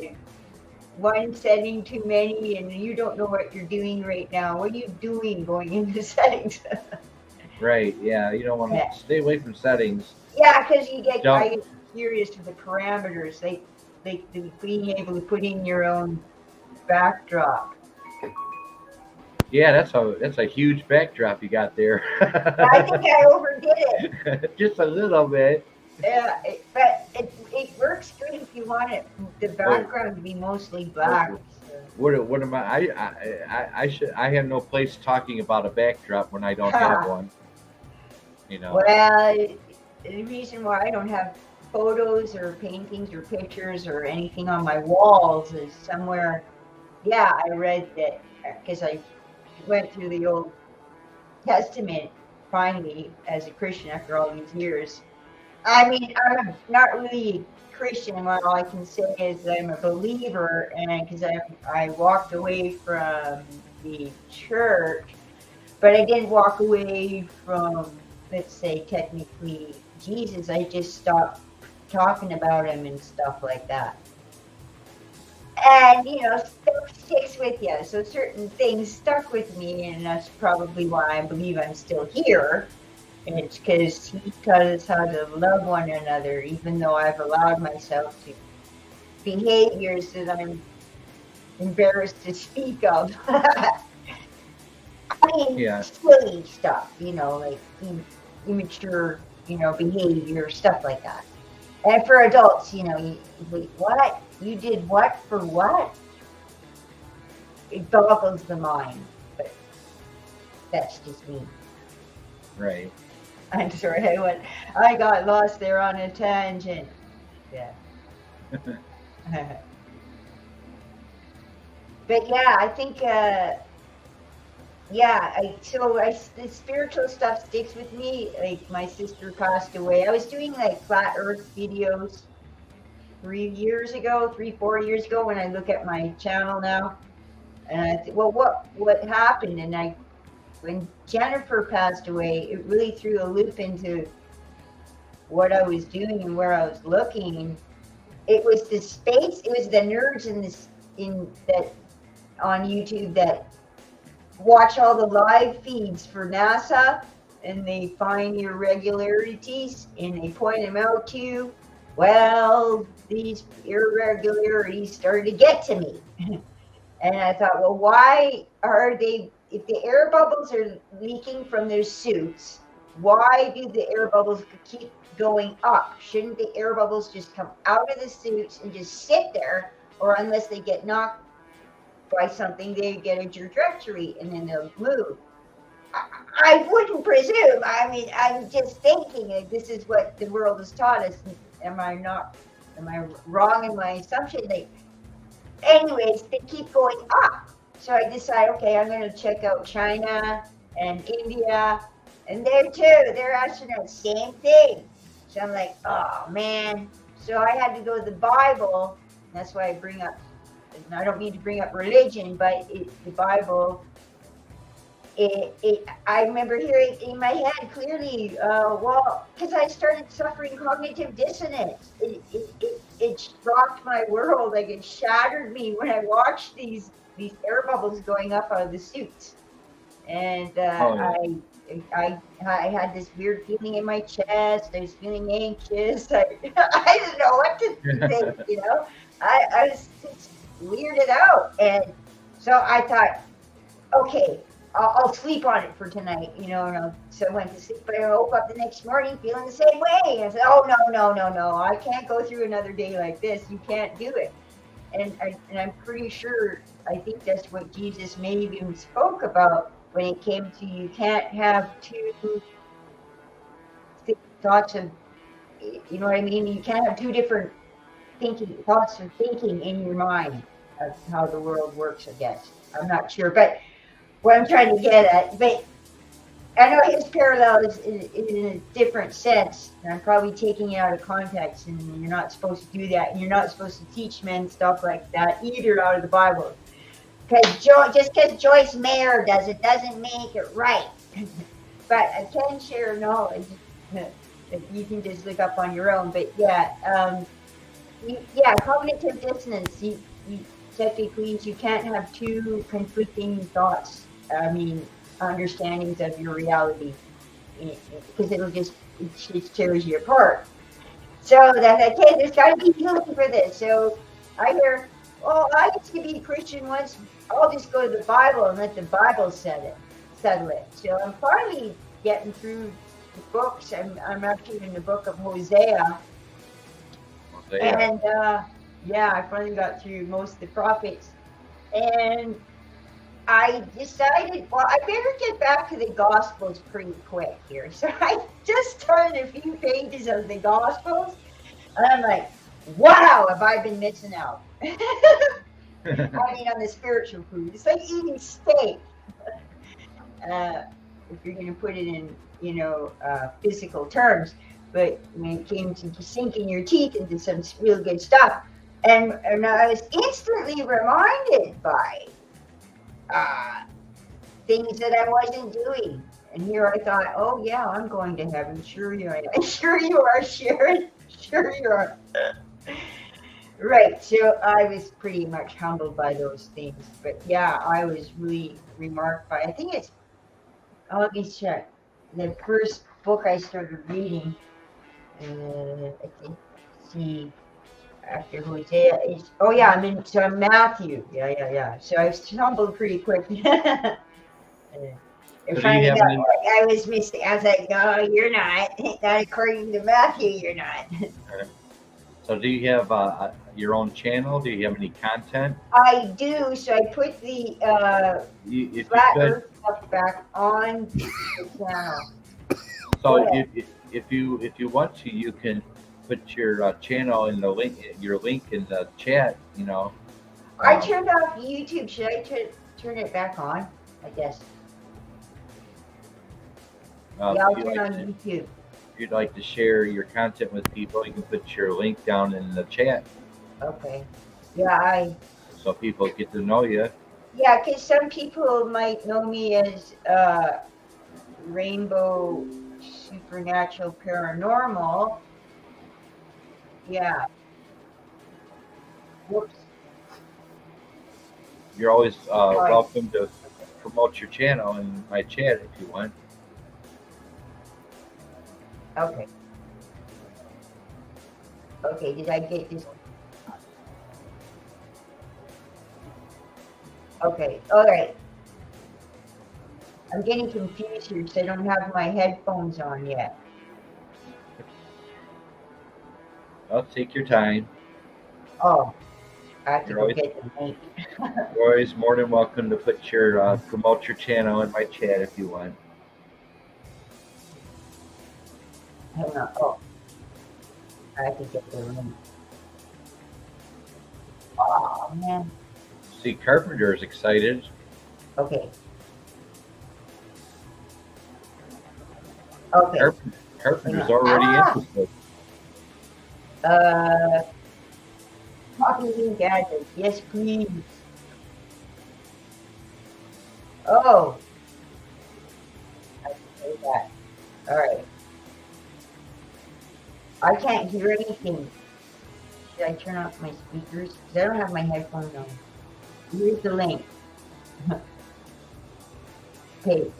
one setting too many, and you don't know what you're doing right now. What are you doing going into settings? Right, yeah, you don't want to stay away from settings. Yeah, because I Don't- get curious with the parameters. Being able to put in your own backdrop. Yeah, that's a huge backdrop you got there. I think I overdid it. Just a little bit. Yeah, but it works good if you want the background to be mostly black. What am I have no place talking about a backdrop when I don't have one. Well, the reason why I don't have photos or paintings or pictures or anything on my walls is somewhere. Yeah, I read that because I went through the Old Testament finally as a Christian after all these years. I mean, I'm not really a Christian. All I can say is I'm a believer, and because I walked away from the church, but I didn't walk away from, let's say, technically Jesus. I just stopped talking about him and stuff like that. And stuff sticks with you. So certain things stuck with me, and that's probably why I believe I'm still here. And it's because he taught us how to love one another, even though I've allowed myself to behaviors that I'm embarrassed to speak of. I mean, Yeah. silly stuff, like immature, behavior, stuff like that. And for adults, wait, what? You did what for what? It boggles the mind, but that's just me. Right. I'm sorry, I got lost there on a tangent. Yeah. But yeah, I think, the spiritual stuff sticks with me. Like my sister passed away. I was doing like flat earth videos 4 years ago when I look at my channel now. And I think, well, what happened? And when Jennifer passed away, it really threw a loop into what I was doing and where I was looking. It was the space. It was the nerds that on YouTube that watch all the live feeds for NASA, and they find irregularities and they point them out to you. Well, these irregularities started to get to me. And I thought, well, why are they, if the air bubbles are leaking from their suits, why do the air bubbles keep going up? Shouldn't the air bubbles just come out of the suits and just sit there? Or unless they get knocked by something, they get a trajectory and then they'll move. I wouldn't presume. I mean, I'm just thinking this is what the world has taught us. Am I wrong in my assumption? Anyways, they keep going up. So I decide, okay, I'm going to check out China and India, and there too, they're asking the same thing. So I'm like, oh man. So I had to go to the Bible. That's why I bring up, I don't mean to bring up religion, but the Bible, I remember hearing in my head clearly, well, because I started suffering cognitive dissonance. It rocked my world, like it shattered me when I watched these air bubbles going up out of the suits. And I had this weird feeling in my chest. I was feeling anxious. I didn't know what to think, you know. I was just weirded out. And so I thought, okay, I'll sleep on it for tonight, you know. So I went to sleep, but I woke up the next morning feeling the same way. I said, oh, no, I can't go through another day like this. You can't do it. And I'm pretty sure, I think that's what Jesus maybe even spoke about when it came to you can't have two thoughts of, you know what I mean? You can't have two different thoughts of thinking in your mind of how the world works, I guess. I'm not sure, but what I'm trying to get at, but I know his parallel is in a different sense, and I'm probably taking it out of context, and you're not supposed to do that, and you're not supposed to teach men stuff like that either out of the Bible. Because just because Joyce Mayer does it doesn't make it right. But I can share knowledge that you can just look up on your own. But yeah, cognitive dissonance. You technically you can't have two conflicting thoughts. I mean, understandings of your reality, because it tears you apart. So that's okay. There's got to be healing for this. So I hear, oh, I used to be a Christian once. I'll just go to the Bible and let the Bible settle it. So I'm finally getting through the books. I'm actually in the book of Hosea. And I finally got through most of the prophets. And I decided, well, I better get back to the Gospels pretty quick here. So I just started a few pages of the Gospels. And I'm like, wow, have I been missing out? I mean, on the spiritual food. It's like eating steak. If you're going to put it in, physical terms. But when it came to sinking your teeth into some real good stuff. And I was instantly reminded by things that I wasn't doing. And here I thought, oh yeah, I'm going to heaven. Sure you are. Sure you are, Sharon. Sure you are. Right, so I was pretty much humbled by those things. But yeah, I was really remarked by, I think it's, let me check. The first book I started reading, after Hosea is, I'm Matthew. Yeah. So I stumbled pretty quick. I was missing. I was like, no, you're not. Not according to Matthew, you're not. So do you have your own channel? Do you have any content? I do. So I put the flat earth stuff back on the channel. So if you want to, you can put your channel in the link, your link in the chat. I turned off YouTube. Should I turn it back on? I guess. I'll turn on YouTube. If you'd like to share your content with people, you can put your link down in the chat. Okay. Yeah, so people get to know you. Yeah, because some people might know me as Rainbow Supernatural Paranormal. Yeah. Whoops. You're always welcome to promote your channel in my chat if you want. Okay. Okay, did I get this? Okay, all right. I'm getting confused here because I don't have my headphones on yet. Well, take your time. Oh, I have to go get the link. You're always more than welcome to put your promote your channel in my chat if you want. Hang on. Oh, I have to get the room. Oh, man. See, Carpenter's excited. Okay. Okay. Carpenter's already interested. Coffee and gadgets. Yes, please. Oh. I can say that. All right. I can't hear anything. Should I turn off my speakers? Because I don't have my headphones on. Here's the link. Okay.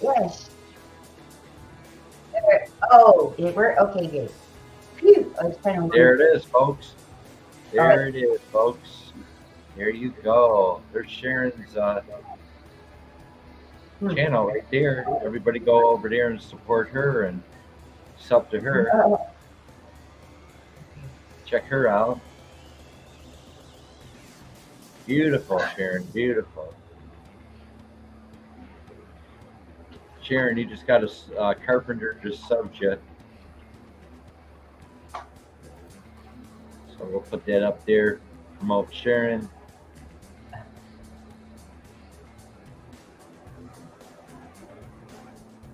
Yes. Oh, it worked? Okay, good. Phew. I was kind of There it is, folks. There it is, folks. There you go. There's Sharon's channel right there. Everybody go over there and support her and sub to her. Check her out. Beautiful, Sharon. Beautiful. Sharon, you just got a Carpenter just subbed you. So we'll put that up there. Promote Sharon.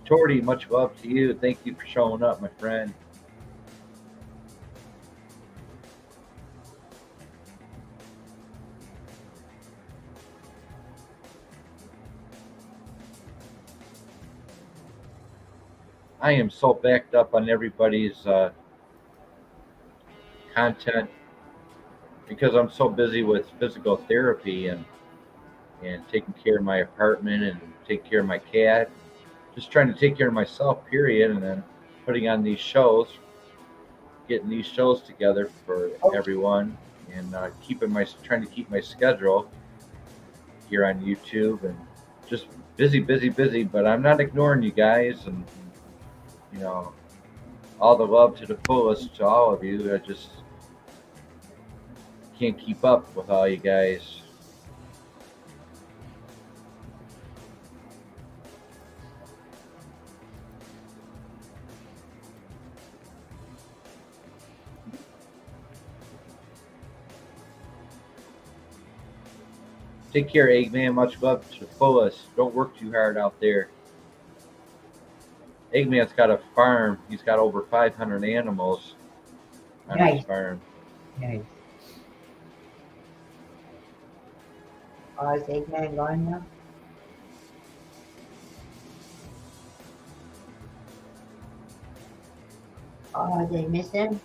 Torty, much love to you. Thank you for showing up, my friend. I am so backed up on everybody's content because I'm so busy with physical therapy and taking care of my apartment and taking care of my cat. Just trying to take care of myself, period, and then putting on these shows, getting these shows together for everyone, and trying to keep my schedule here on YouTube, and just busy. But I'm not ignoring you guys, and you know, all the love to the fullest to all of you. I just can't keep up with all you guys. Take care, Eggman. Much love to the fullest. Don't work too hard out there. Eggman's got a farm. He's got over 500 animals on his farm. Nice. Oh, is Eggman gone now? Oh, did I miss him?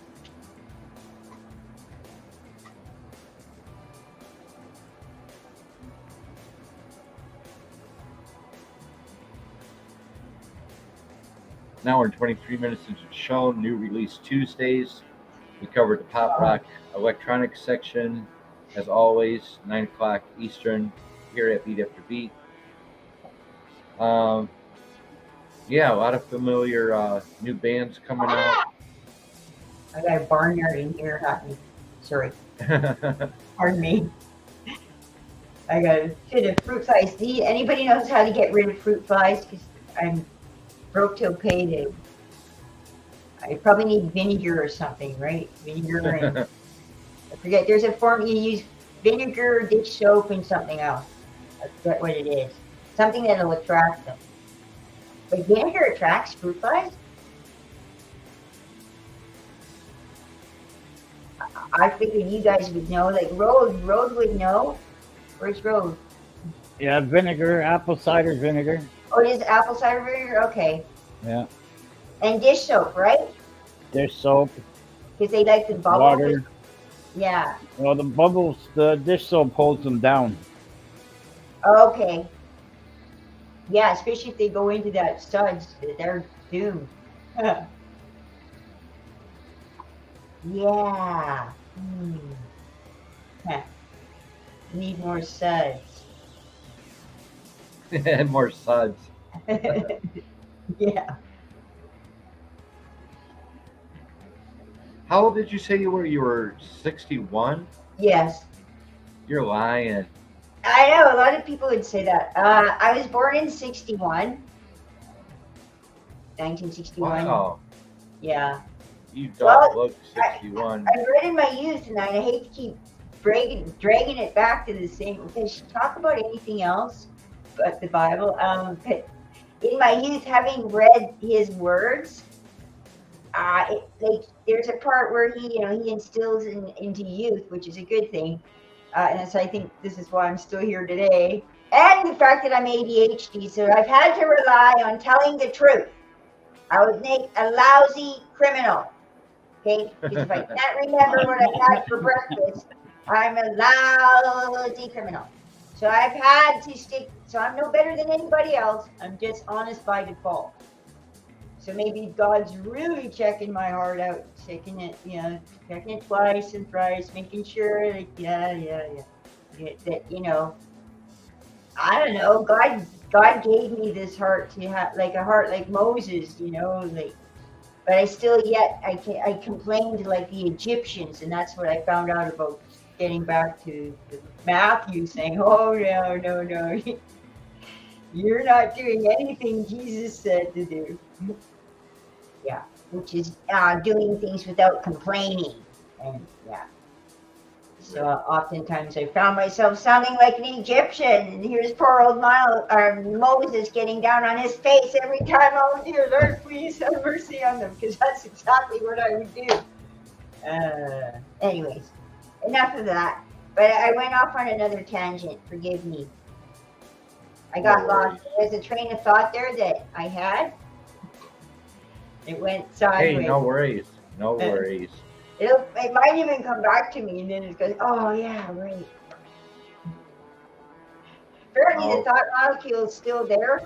Now we're 23 minutes into the show. New Release Tuesdays. We covered the pop rock electronic section, as always, 9 o'clock Eastern here at Beat After Beat. Yeah, a lot of familiar new bands coming out. I got a barnyard in here. Sorry. Pardon me. I got a bit of fruit flies. Anybody knows how to get rid of fruit flies? Because I'm broke till payday. I probably need vinegar or something, right? Vinegar and I forget. There's a form you use: vinegar, dish soap, and something else. I forget what it is. Something that'll attract them. But vinegar attracts fruit flies? I figured you guys would know. Like Road would know. Where's Road? Yeah, vinegar, apple cider vinegar. Oh, it is apple cider vinegar? Okay. Yeah. And dish soap, right? Dish soap. Because they like the bubbles. Water. Yeah. Well, the bubbles, the dish soap holds them down. Okay. Yeah, especially if they go into that suds, they're doomed. Yeah. Huh. Need more suds. More suds. Yeah. How old did you say you were? You were 61? Yes. You're lying. I know, a lot of people would say that. I was born in 1961. Wow. Yeah. You don't Well, look 61. I read in my youth, and I hate to keep dragging it back to the same. Does she talk about anything else but the Bible? But in my youth, having read his words, like there's a part where he instills into youth, which is a good thing, and so I think this is why I'm still here today, and the fact that I'm ADHD, so I've had to rely on telling the truth. I would make a lousy criminal. Okay, because if I can't remember what I had for breakfast, I'm a lousy criminal. So I've had to stick. So I'm no better than anybody else. I'm just honest by default. So maybe God's really checking my heart out, checking it twice and thrice, making sure that that I don't know. God gave me this heart to have, like a heart like Moses, like. But I still I complained like the Egyptians, and that's what I found out about getting back to Matthew saying, "Oh no, you're not doing anything Jesus said to do." Yeah, which is doing things without complaining, and yeah. So oftentimes I found myself sounding like an Egyptian, and here's poor old Moses getting down on his face every time, "Oh dear Lord, please have mercy on them," because that's exactly what I would do. Anyways, enough of that. But I went off on another tangent, forgive me. I got lost. There's a train of thought there that I had. It went sideways. Hey, no worries. No worries. It might even come back to me, and then it goes, "Oh yeah, right." Apparently, the thought molecule is still there.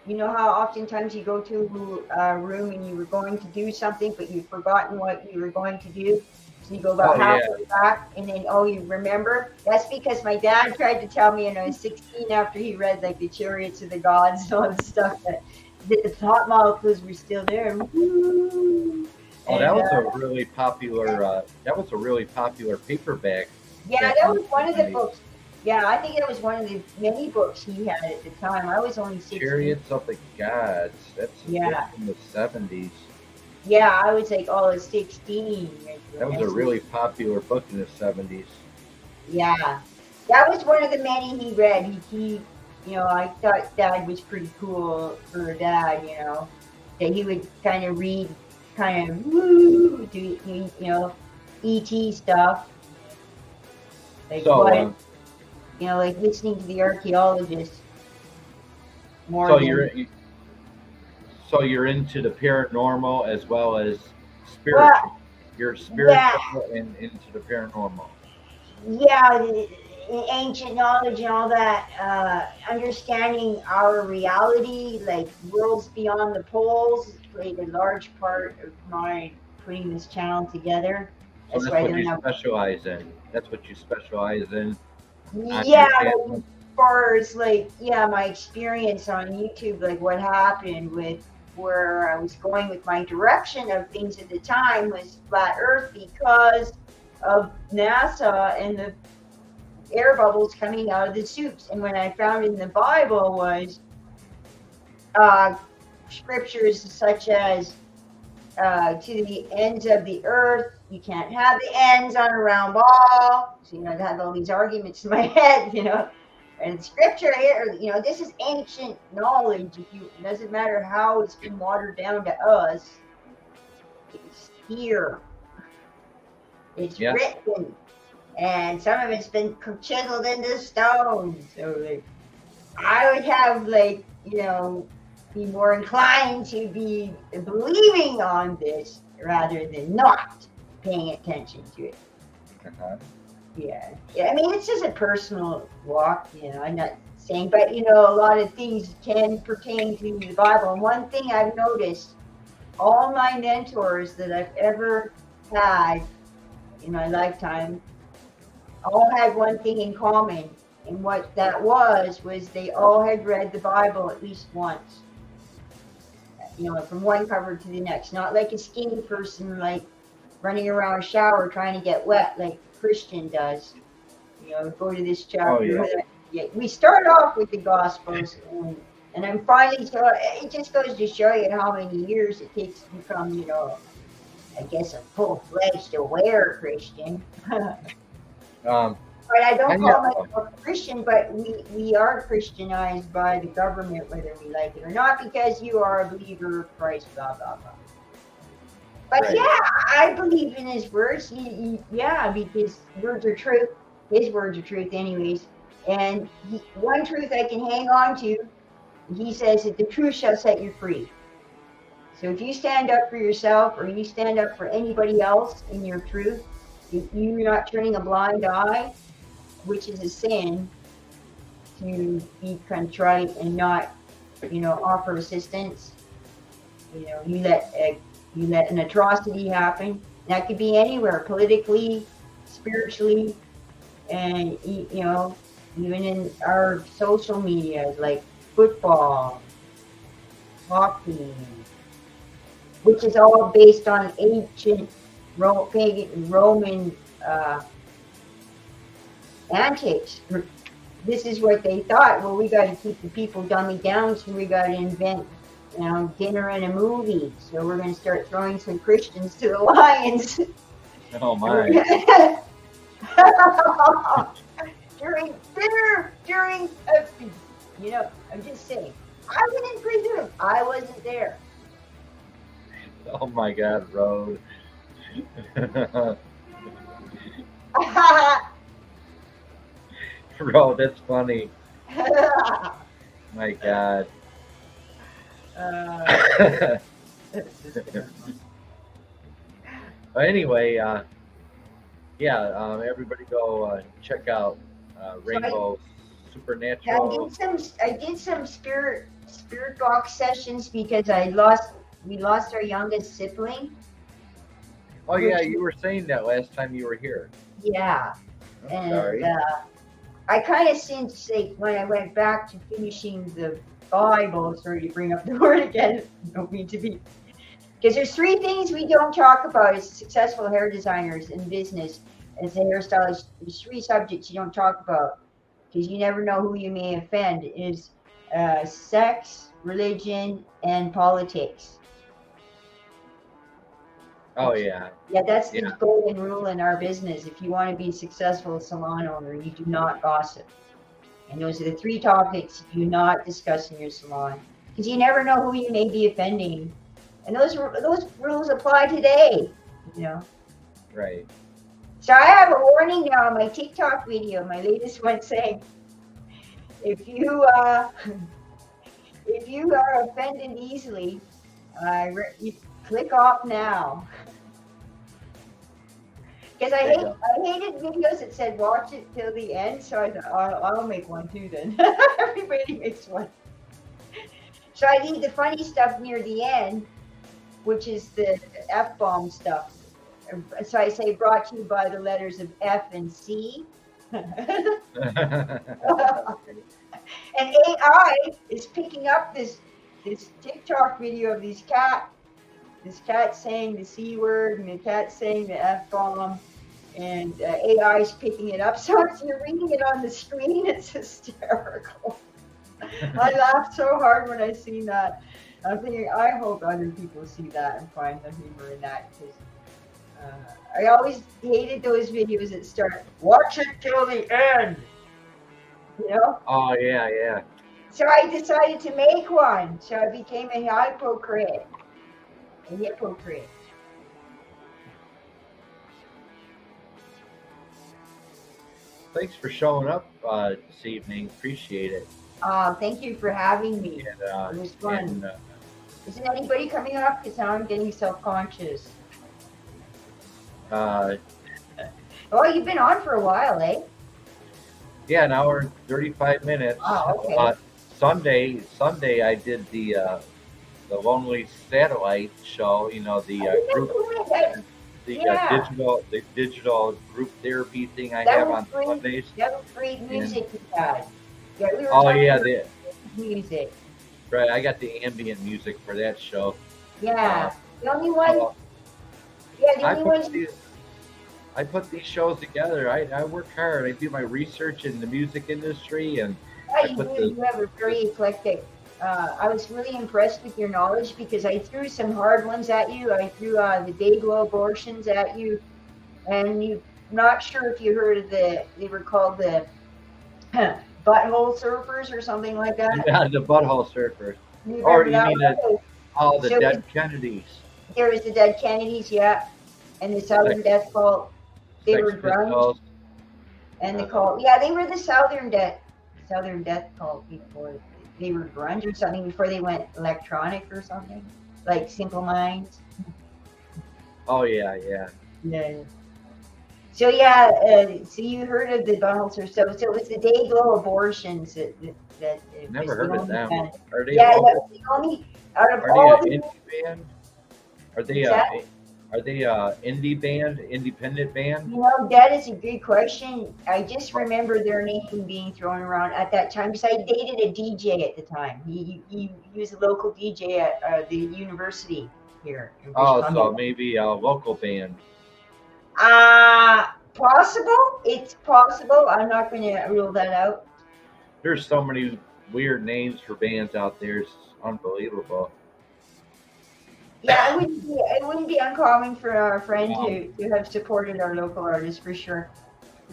You know how oftentimes you go to a room and you were going to do something, but you've forgotten what you were going to do. So you go about halfway back, and then you remember. That's because my dad tried to tell me when I was 16, after he read like the Chariots of the Gods and all the stuff, that the thought molecules were still there. Woo! Oh, that was a really popular. That was a really popular paperback. Yeah, that was one of the books. Yeah, I think it was one of the many books he had at the time. I was only 16. Chariots of the Gods. That's from the 70s. Yeah, I was like, 16. That was a really popular book in the 70s. Yeah, that was one of the many he read. He I thought Dad was pretty cool for a dad. That he would kind of read. Kind of do ET stuff, like like listening to the archaeologists. You're into the paranormal as well as spiritual. Well, you're spiritual and into the paranormal. Yeah, ancient knowledge and all that. Understanding our reality, like worlds beyond the poles, played a large part of my putting this channel together. So that's what you specialize in. That's what you specialize in. Yeah, as far as my experience on YouTube, like what happened with where I was going with my direction of things at the time was flat Earth because of NASA and the air bubbles coming out of the suits. And when I found in the Bible was scriptures such as to the ends of the earth, you can't have the ends on a round ball. So I have all these arguments in my head, and scripture here, this is ancient knowledge. It doesn't matter how it's been watered down to us, it's here, it's written, and some of it's been chiseled into stone. So I would have be more inclined to be believing on this rather than not paying attention to it. Yeah. I mean, it's just a personal walk, I'm not saying, but a lot of things can pertain to the Bible. And one thing I've noticed, all my mentors that I've ever had in my lifetime all had one thing in common. And what that was they all had read the Bible at least once. From one cover to the next, not like a skinny person running around a shower trying to get wet like Christian does. Go to this chapter. Oh, yeah. We start off with the Gospels, and And I'm finally, so it just goes to show you how many years it takes to become, I guess a full-fledged aware Christian. Um, But I don't yeah, call myself a Christian, but we are Christianized by the government, whether we like it or not, because you are a believer of Christ, blah, blah, blah. But Right. yeah, I believe in his words. Yeah, because words are truth. His words are truth, anyways. And one truth I can hang on to, he says that the truth shall set you free. So if you stand up for yourself or you stand up for anybody else in your truth, if you're not turning a blind eye, which is a sin, to be contrite and not, offer assistance. You let an atrocity happen. That could be anywhere, politically, spiritually, and even in our social media, like football, hockey, which is all based on ancient pagan Roman antics. This is what they thought. Well, we got to keep the people dummied down, so we got to invent, dinner and a movie. So we're going to start throwing some Christians to the lions. Oh my. during dinner, I'm just saying. I was in prison. I wasn't there. Oh my God, Road. Bro, that's funny. My God. But anyway, everybody go check out Rainbow Supernatural. I did some spirit box sessions because we lost our youngest sibling. Oh yeah, you were saying that last time you were here. Yeah. I'm sorry. I kind of since when I went back to finishing the Bible, sorry to bring up the word again, don't mean to be, because there's three things we don't talk about as successful hair designers in business, as a hairstylist. There's three subjects you don't talk about because you never know who you may offend, is sex, religion, and politics. Oh yeah. Yeah, that's the golden rule in our business. If you want to be a successful salon owner, you do not gossip. And those are the three topics you do not discuss in your salon, because you never know who you may be offending. And those rules apply today, Right. So I have a warning now on my TikTok video, my latest one, saying, if you are offended easily, you click off now. Because I hated videos that said watch it till the end, so I thought I'll make one too then. Everybody makes one. So I leave the funny stuff near the end, which is the F-bomb stuff. So I say brought to you by the letters of F and C. And AI is picking up this TikTok video of this cat saying the C word and the cat saying the F-bomb, and AI is picking it up. So if you're reading it on the screen, it's hysterical. I laughed so hard when I seen that. I'm thinking, I hope other people see that and find the humor in that, because I always hated those videos that start, watch it till the end. Oh yeah. So I decided to make one. So I became a hypocrite. Thanks for showing up this evening. Appreciate it. Thank you for having me. And, it was fun. Isn't anybody coming up? Because now I'm getting self-conscious. Oh, you've been on for a while, eh? Yeah, an hour and 35 minutes. Oh, okay. Sunday I did the Lonely Satellite show. The digital group therapy thing I have on Sundays. That was great music you had. Yeah, music. Right, I got the ambient music for that show. Yeah, the only one. I put these shows together. I work hard. I do my research in the music industry, and you have a very eclectic I was really impressed with your knowledge because I threw some hard ones at you. I threw the Dayglow abortions at you, and you not sure if you heard of they were called the butthole surfers or something like that. Yeah, the butthole surfers. You Or remember you that mean one? the So dead Kennedys, there was the Dead Kennedys, yeah, and the Southern Death Cult. They Sex were grunge, Pistols. and the cult. Yeah, they were the Southern Death Cult before they were grunge or something. Before they went electronic or something, like Simple Minds. Oh yeah, yeah. Yeah. So yeah, so you heard of the Bunholzer? So it was the Dayglow abortions that it Never was heard the of only them. band. Are they Yeah, that local? was the only out of Are all they the an indie band? Are they Exactly. indie band, independent band? You know, that is a good question. I just remember their name being thrown around at that time because I dated a DJ at the time. He was a local DJ at the university here in British Oh, Columbia. so maybe a local band. Possible. It's possible. I'm not going to rule that out. There's so many weird names for bands out there. It's unbelievable. Yeah, it wouldn't be uncommon for our friend to have supported our local artists for sure.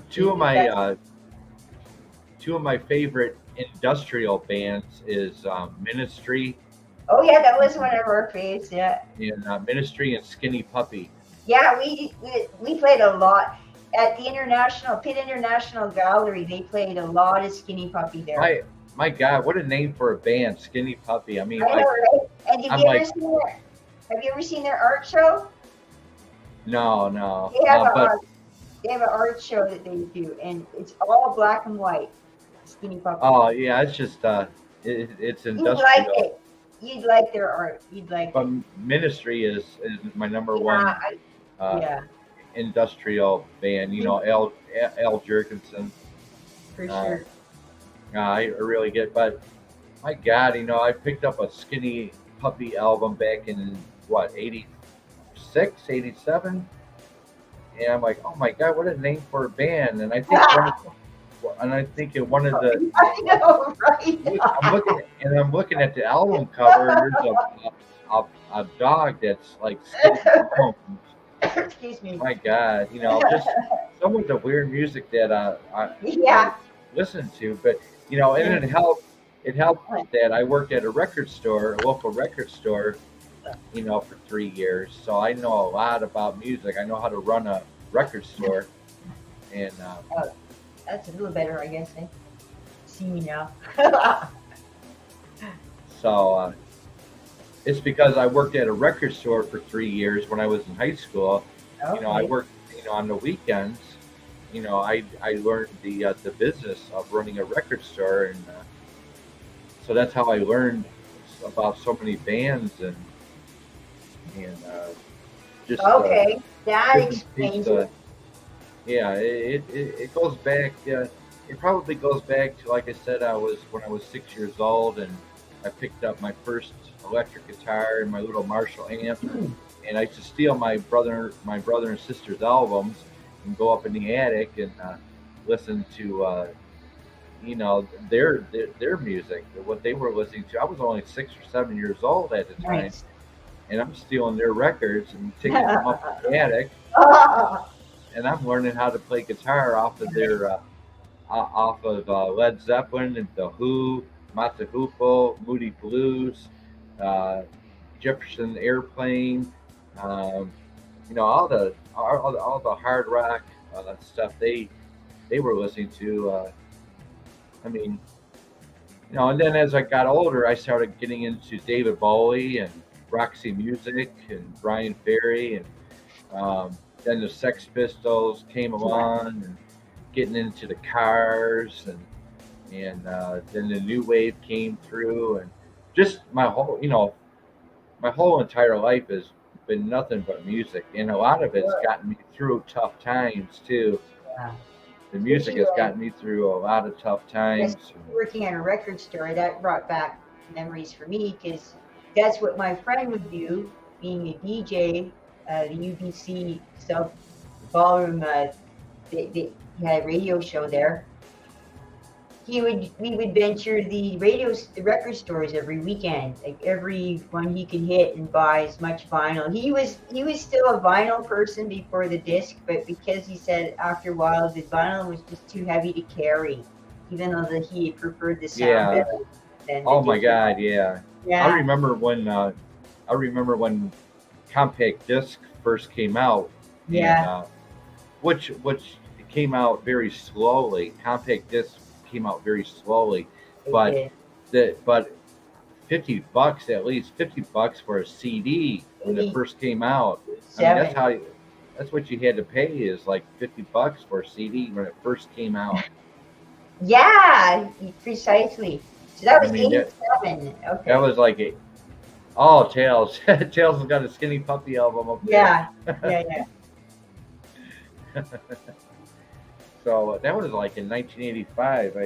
Two of my favorite industrial bands is Ministry. Oh yeah, that was one of our faves. Yeah. And Ministry and Skinny Puppy. Yeah, we played a lot at the Pitt International Gallery. They played a lot of Skinny Puppy there. My God, what a name for a band, Skinny Puppy. I mean, I know, right? And have you ever seen their art show? No. They have an art show that they do, and it's all black and white. Skinny Puppy. Oh yeah, it's just it's industrial. You'd like it. You'd like their art. You'd like But it. Ministry is my number one Yeah, industrial band. You know, Al Jurgensen. for sure. I really get, but my God, you know, I picked up a Skinny Puppy album back in what 86, 87, and I'm like, oh my God, what a name for a band! And I think in one of the I know, right? I'm looking at the album cover, and there's a dog that's like skinny bones. Excuse me. My God, you know, just some of the weird music that Yeah. I listen to, but you know, and it helped. It helped that I worked at a local record store, you know, for 3 years. So I know a lot about music. I know how to run a record store, and That's a little better, I guess. See me now. so it's because I worked at a record store for 3 years when I was in high school. Okay. You know, I worked, you know, on the weekends. You know, I learned the business of running a record store, and so that's how I learned about so many bands and just Okay, that different explains pieces it. of- yeah, it goes back. It probably goes back to, like I said, when I was 6 years old, and I picked up my first electric guitar and my little Marshall amp, and I used to steal my brother and sister's albums and go up in the attic and listen to you know, their music, what they were listening to. I was only 6 or 7 years old at the time, Nice. and I'm stealing their records and taking them up in the attic, and I'm learning how to play guitar off of their Led Zeppelin and the Who, Mata Hoople, Moody Blues, Jefferson Airplane, you know, all the hard rock stuff they were listening to. I mean, you know, and then as I got older, I started getting into David Bowie and Roxy Music and Brian Ferry, and then the Sex Pistols came along, and getting into the Cars, and then the new wave came through, and just my whole entire life has been nothing but music, and a lot of it's gotten me through tough times too. Yeah. The music has gotten me through a lot of tough times. Working at a record store, that brought back memories for me because that's what my friend would do, being a DJ, the UBC South Ballroom. They had a radio show there. we would venture the record stores every weekend, like every one he could hit and buy as much vinyl. He was still a vinyl person before the disc, but because he said after a while the vinyl was just too heavy to carry, even though he preferred the sound Yeah. better than the Oh my disc. God, yeah. Yeah. I remember when compact disc first came out. Yeah. And, which came out very slowly. Compact disc came out very slowly, It but did. but $50, at least $50 for a CD when it first came out. I mean, that's what you had to pay, is like $50 for a CD when it first came out. Yeah, precisely. So that was I mean, 87. Okay. That was like Tails. Tails has got a Skinny Puppy album up there. Yeah. So that was like in 1985.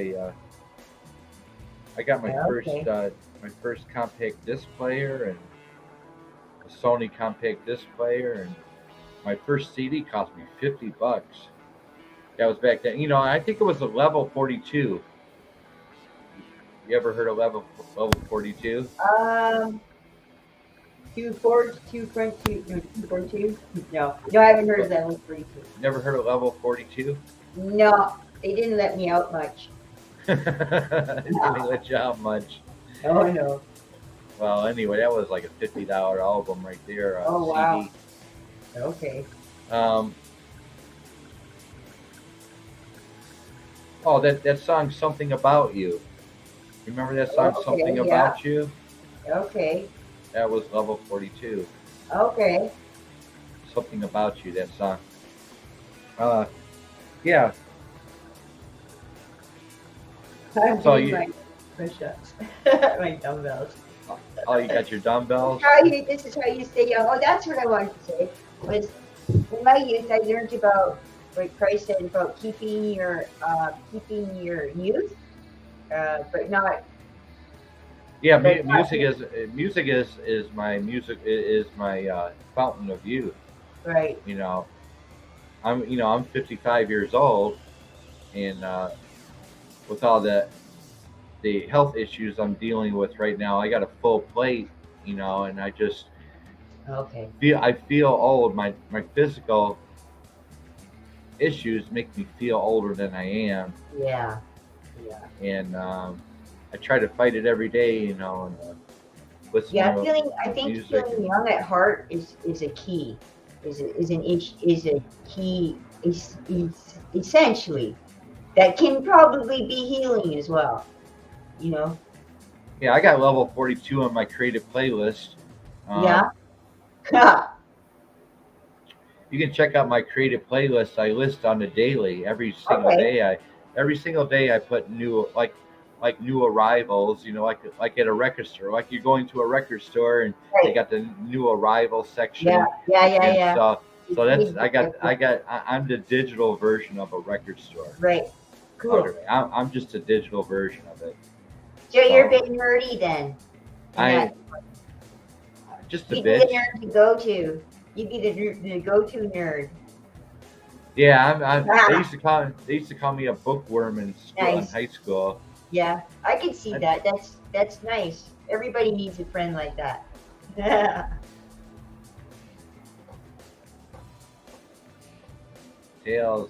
I got my first compact disc player and a Sony compact disc player, and my first CD cost me $50. That was back then. I think it was a Level 42. You ever heard of Level 42? 242? No, I haven't heard of Level 42. Never heard of Level 42? No, they didn't let me out much. They didn't let you out much. Oh, no. Well, anyway, that was like a $50 album right there. Oh, CD. wow. Okay. That song, Something About You. Remember that song, Something About You? Okay. That was Level 42. Okay. Something About You, that song. Yeah. I'm So doing my push-ups. My dumbbells. Oh, you got your dumbbells? This is how you stay young. Oh, that's what I wanted to say. Was in my youth, I learned about what Christ said about keeping your youth, but not. Yeah, music is my fountain of youth. Right. I'm 55 years old, and with all the health issues I'm dealing with right now, I got a full plate, and I just feel old. My physical issues make me feel older than I am. Yeah. And I try to fight it every day, and listen. Yeah, I think feeling young at heart is a key. Is essentially that can probably be healing as well. Yeah, I got Level 42 on my creative playlist. Yeah. You can check out my creative playlist. I list on the daily every single day. Every single day I put new new arrivals. Like at a record store. Like you're going to a record store and they got the new arrival section. Yeah. So I'm the digital version of a record store. Right. Cool. Okay. I'm just a digital version of it. So you're a bit nerdy then. Just a You'd bit. be the nerd to go to. You'd be the go-to nerd. Yeah, they used to call me a bookworm in school, in high school. Yeah, I can see that. That's nice. Everybody needs a friend like that. Tails.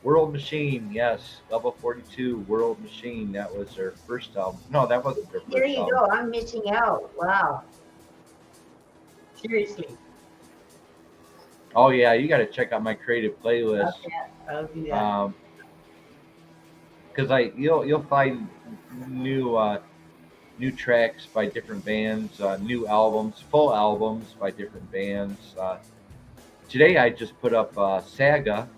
World Machine, yes. Level 42, World Machine. That was their first album. No, that wasn't their first album. There you go. I'm missing out. Wow. Seriously. Oh, yeah. You got to check out my creative playlist. Okay, I'll do that. Because you'll find new tracks by different bands, new albums, full albums by different bands. Today I just put up Saga.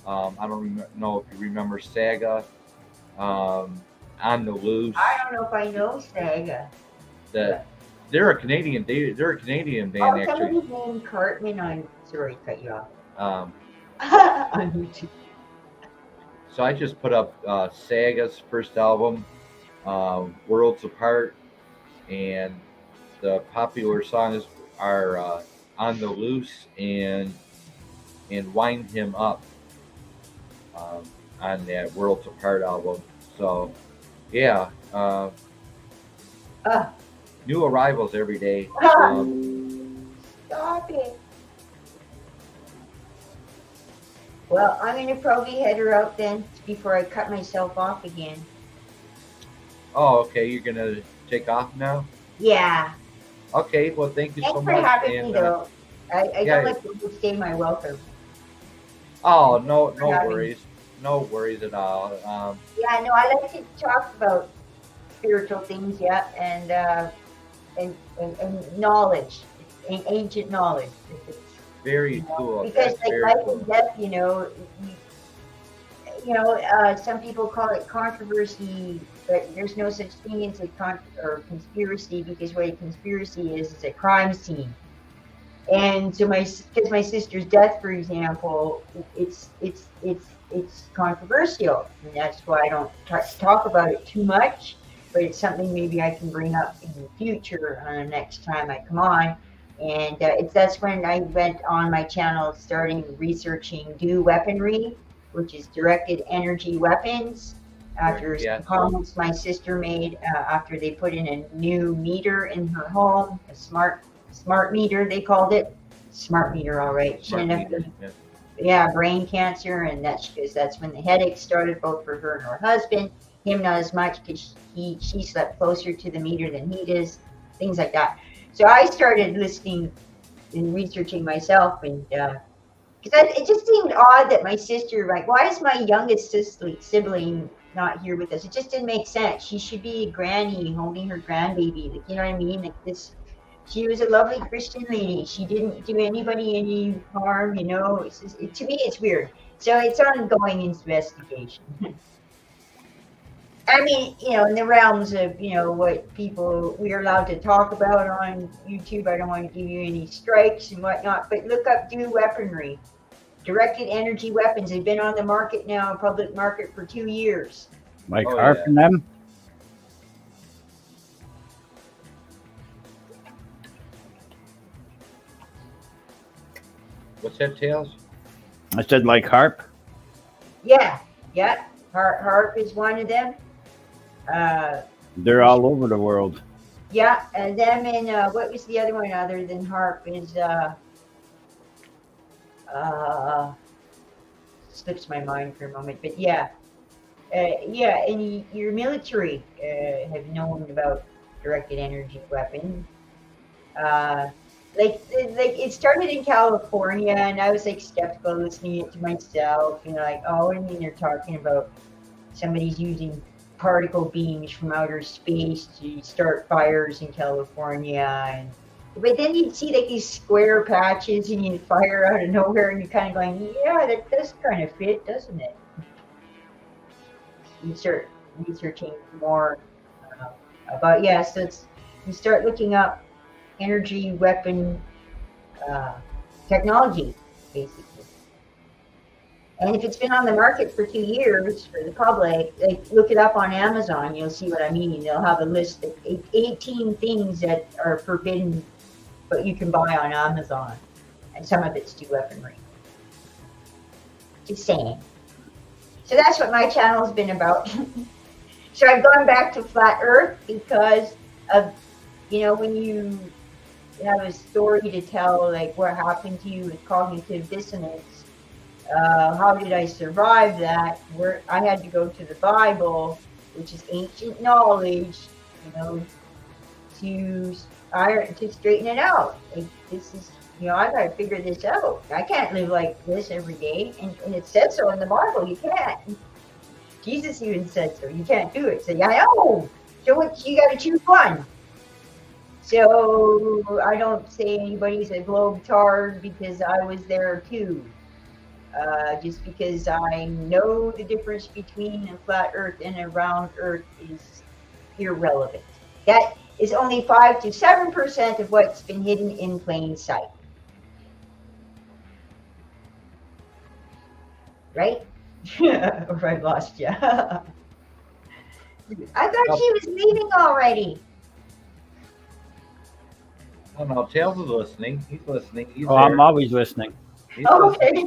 I don't know if you remember Saga. On the Loose. I don't know if I know Saga. They're a Canadian. They're a Canadian band. Oh, actually. somebody's named Cartman on. Sorry, cut you off. On YouTube. So I just put up Saga's first album, Worlds Apart, and the popular songs are On the Loose and Wind Him Up on that Worlds Apart album. So, yeah, Ah, new arrivals every day. stop it. Well, I'm going to probably head her out then before I cut myself off again. Oh, okay. You're gonna take off now. Yeah. Okay. Well, thank you Thanks so for much. having me, And though. I yeah. don't like to overstay my welcome. Oh, no, For no having me. worries. No worries at all. Yeah, no, I like to talk about spiritual things, yeah, and knowledge, ancient knowledge. Very cool. Because That's like very life cool. and death, some people call it controversy, but there's no such thing as a or conspiracy, because what a conspiracy is a crime scene. And so because my sister's death, for example, it's controversial, and that's why I don't talk about it too much. But it's something maybe I can bring up in the future next time I come on. And that's when I went on my channel, starting researching DO weaponry, which is directed energy weapons. After Yeah. some comments my sister made after they put in a new meter in her home, a smart meter, they called it. Smart meter, all right. She Smart ended meter, up, yeah. brain cancer, and that's when the headaches started, both for her and her husband. Him not as much, because she slept closer to the meter than he does, things like that. So I started listening and researching myself, and because it just seemed odd that my sister, like, why is my youngest sibling not here with us? It just didn't make sense. She should be a granny holding her grandbaby. Like, you know what I mean? Like this, she was a lovely Christian lady. She didn't do anybody any harm. It's just, to me, it's weird. So it's ongoing investigation. I mean, in the realms of, what we're allowed to talk about on YouTube. I don't want to give you any strikes and whatnot, but look up DO weaponry. Directed energy weapons. They've been on the market now, public market, for 2 years. Like harp and them? What's that, Tails? I said like harp? Yeah. Harp is one of them. They're all over the world. Yeah, and them, and what was the other one other than harp is slips my mind for a moment, but yeah, and your military have known about directed energy weapons. Like it started in California, and I was like skeptical listening it to myself, like, oh, I mean, they're talking about somebody's using particle beams from outer space to start fires in California, but then you'd see like these square patches and you'd fire out of nowhere, and you're kind of going, yeah, that does kind of fit, doesn't it? You start researching more about, so you start looking up energy weapon technology, basically. And if it's been on the market for 2 years for the public, like, look it up on Amazon, you'll see what I mean. They'll have a list of 18 things that are forbidden, but you can buy on Amazon. And some of it's DO weaponry. Just saying. So that's what my channel's been about. So I've gone back to flat Earth because of, when you have a story to tell, like what happened to you with cognitive dissonance. How did I survive that? I had to go to the Bible, which is ancient knowledge, to straighten it out. Like, this is, I got to figure this out. I can't live like this every day, and it says so in the Bible. You can't. Jesus even said so. You can't do it. So I know. So you got to choose one. So I don't say anybody's a globetard because I was there too. Just because I know the difference between a flat Earth and a round Earth is irrelevant. That is only 5 to 7% of what's been hidden in plain sight. Right? Or I've lost you. I thought she was leaving already. No, Tails is listening. He's listening. He's there. I'm always listening. Okay.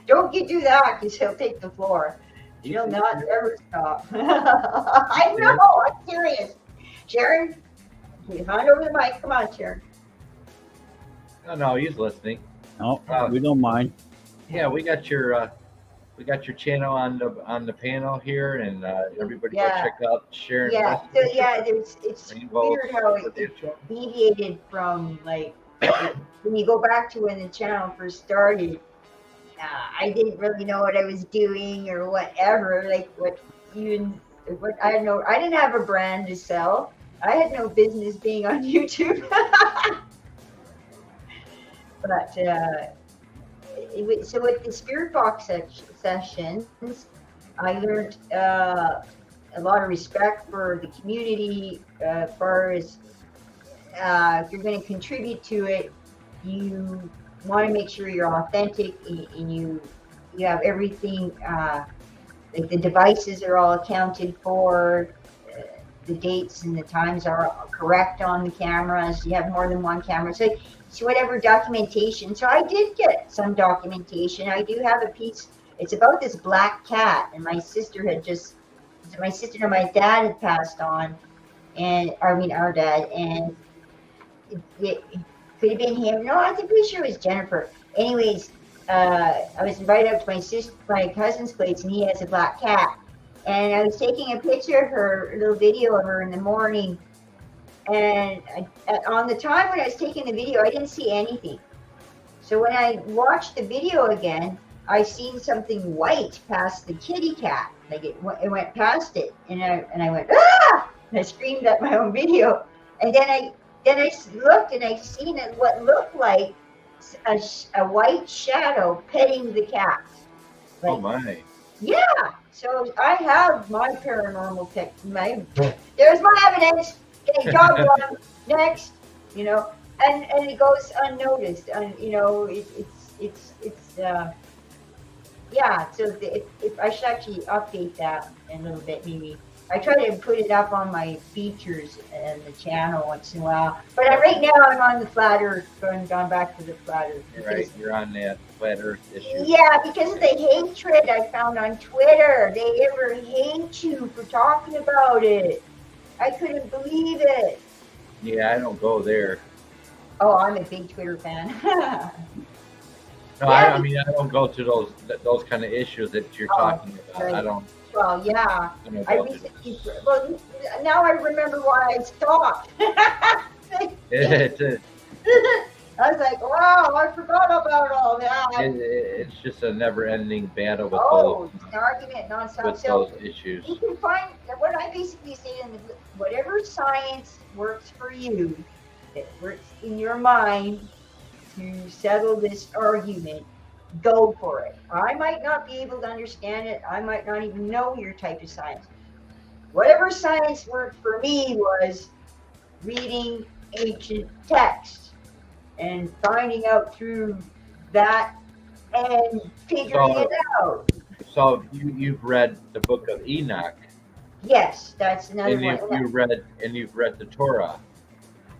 Don't you do that, because he'll take the floor. She'll not ever stop. I know, I'm serious. Sharon, you hand over the mic. Come on, Sharon. No, he's listening. No, we don't mind. Yeah, we got your channel on the panel here, and everybody go check out Sharon. Yeah, so yeah, it's Rainbow weird how it deviated from like when you go back to when the channel first started. I didn't really know what I was doing or whatever. Like what I don't know. I didn't have a brand to sell. I had no business being on YouTube. But so with the Spirit Box sessions, I learned a lot of respect for the community as far as if you're going to contribute to it, you want to make sure you're authentic and you have everything, like the devices are all accounted for, the dates and the times are correct on the cameras. You have more than one camera. So whatever documentation. So I did get some documentation. I do have a piece. It's about this black cat, and my sister and my dad had passed on, and our dad, and it could have been him. No, I'm pretty sure it was Jennifer. Anyways, I was invited up to my cousin's place, and he has a black cat. And I was taking a picture of her, a little video of her in the morning. And on the time when I was taking the video, I didn't see anything. So when I watched the video again, I seen something white past the kitty cat. Like it went past it, and I went, ah! And I screamed at my own video. And then I looked, and I seen what looked like a white shadow petting the cat. Like, oh my! Yeah. So I have my paranormal tech. There's my evidence. Okay, job done. Next, and it goes unnoticed. And yeah. So if I should actually update that a little bit, maybe. I try to put it up on my features and the channel once in a while. But right now I'm on the flat earth, gone back to the flat earth. Right, you're on that flat earth issue. Yeah, because of the hatred I found on Twitter. They ever hate you for talking about it. I couldn't believe it. Yeah, I don't go there. Oh, I'm a big Twitter fan. No, yeah. I don't go to those kind of issues that you're talking about. Right. I don't. Well, yeah. Well, now I remember why I stopped. I was like, wow, I forgot about all that. It's just a never-ending battle with it's an argument nonstop. With those issues. You can find what I basically say whatever science works for you, that works in your mind to settle this argument. Go for it. I might not be able to understand it. I might not even know your type of science. Whatever science worked for me was reading ancient texts and finding out through that and figuring it out. So you've read the Book of Enoch. Yes, that's another one. You've read the Torah.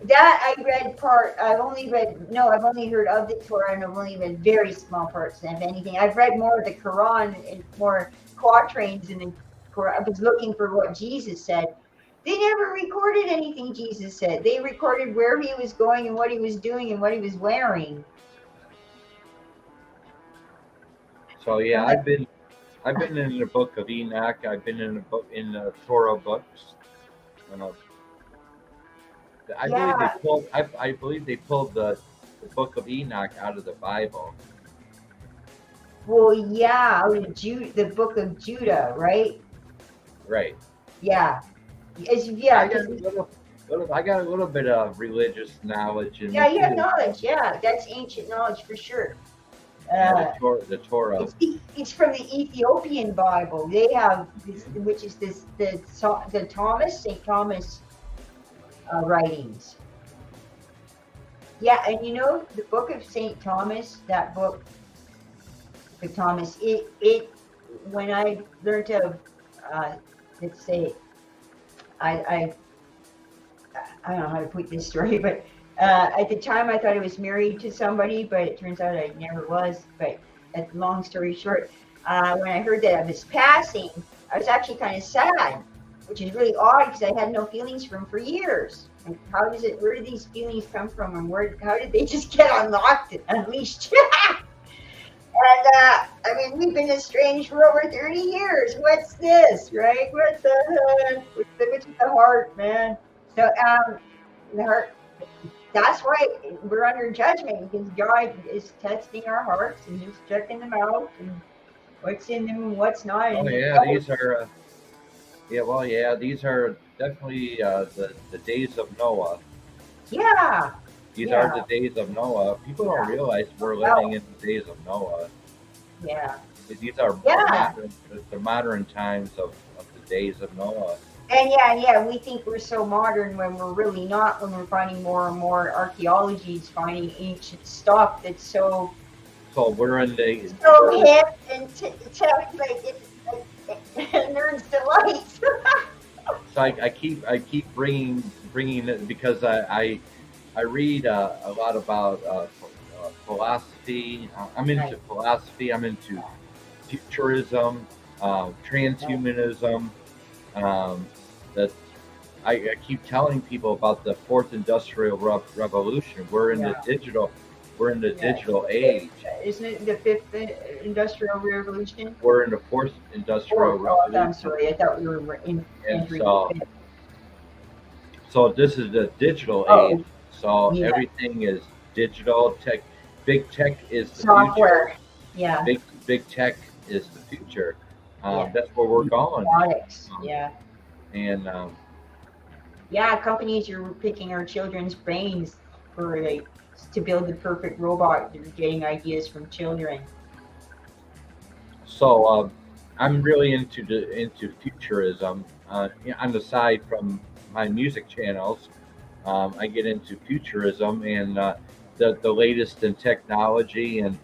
That I read part. I've only heard of the Torah, and I've only read very small parts, if anything. I've read more of the Quran and more quatrains in the Quran. I was looking for what Jesus said. They never recorded anything Jesus said. They recorded where he was going and what he was doing and what he was wearing. So yeah, I've been in the Book of Enoch. I've been in the Torah books. I believe they pulled the Book of Enoch out of the Bible. Well, yeah, out of the Book of Judah, right? Right. Yeah. I got a little bit of religious knowledge. Yeah, you have knowledge. Yeah, that's ancient knowledge for sure. The Torah. It's from the Ethiopian Bible. They have which is the St. Thomas writings. Yeah, and the Book of St. Thomas, that book of Thomas, it when I learned to let's say I don't know how to put this story, but at the time I thought I was married to somebody, but it turns out I never was. But long story short, when I heard that I was passing, I was actually kind of sad, which is really odd because I had no feelings for him for years. And where did these feelings come from, and how did they just get unlocked and unleashed? And I mean, we've been estranged for over 30 years. What's this, right? What the heck? Which is the heart, man. So the heart. That's why we're under judgment, because God is testing our hearts and just checking them out and what's in them and what's not. Oh yeah, these are. These are definitely the days of Noah. Yeah. These are the days of Noah. People don't realize we're living in the days of Noah. Yeah. These are the modern times of the days of Noah. And we think we're so modern when we're really not, when we're finding more and more archaeologies, finding ancient stuff that's so we're in the so hip and nerds delight. So I keep bringing it because I read a lot about philosophy. I'm into philosophy. I'm into futurism, transhumanism. That I keep telling people about the fourth industrial revolution. We're in the digital. We're in the digital age. Isn't it the fifth industrial revolution? We're in the fourth industrial revolution. I'm sorry, I thought we were in. So this is the digital age. So everything is digital tech. Big tech is the software. Future. Yeah. Big tech is the future. That's where we're going. Robotics. And companies are picking our children's brains for to build the perfect robot. They're getting ideas from children. So I'm really into futurism. On the side from my music channels, I get into futurism and the latest in technology and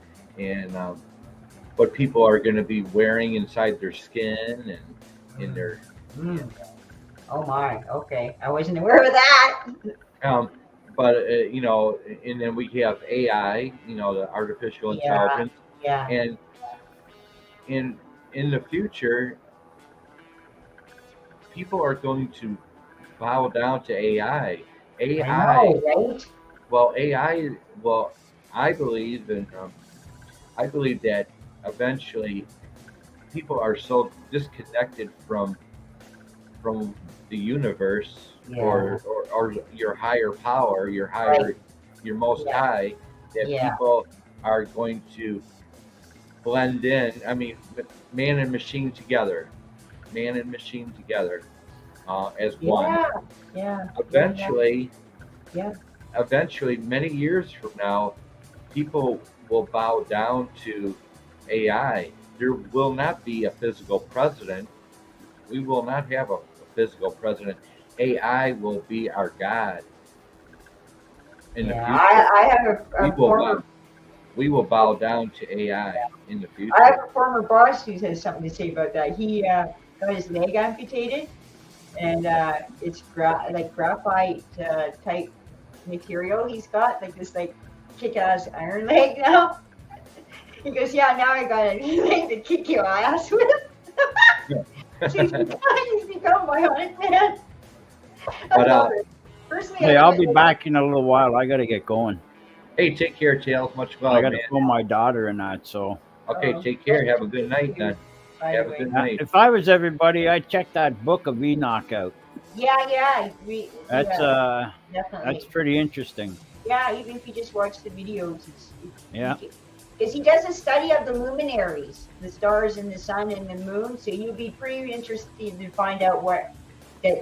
what people are going to be wearing inside their skin and in their. Oh my! Okay, I wasn't aware of that. But and then we have AI, the artificial intelligence, and in the future, people are going to bow down to AI. I know, right? Well, AI. Well, I believe that eventually people are so disconnected from the universe or your higher power, your most high, that people are going to blend in. I mean, man and machine together as one. Eventually, many years from now, people will bow down to AI. There will not be a physical president. We will not have a physical president. AI will be our God. In the future, I have a we will bow down to AI in the future. I have a former boss who has something to say about that. He got his leg amputated, and it's graphite type material he's got, this kick-ass iron leg now. He goes, now I got a leg to kick your ass with. So he's become bionic man. But hey, I'll be back in a little while. I gotta get going. Hey, take care, Tails. Much love. I gotta film my daughter and that. So. Okay, take care. Have a good night then. Have a good night. If I was everybody, I'd check that book of Enoch out. Yeah. That's definitely. That's pretty interesting. Yeah, even if you just watch the videos, yeah. Because he does a study of the luminaries, the stars and the sun and the moon. So you'd be pretty interested to find out that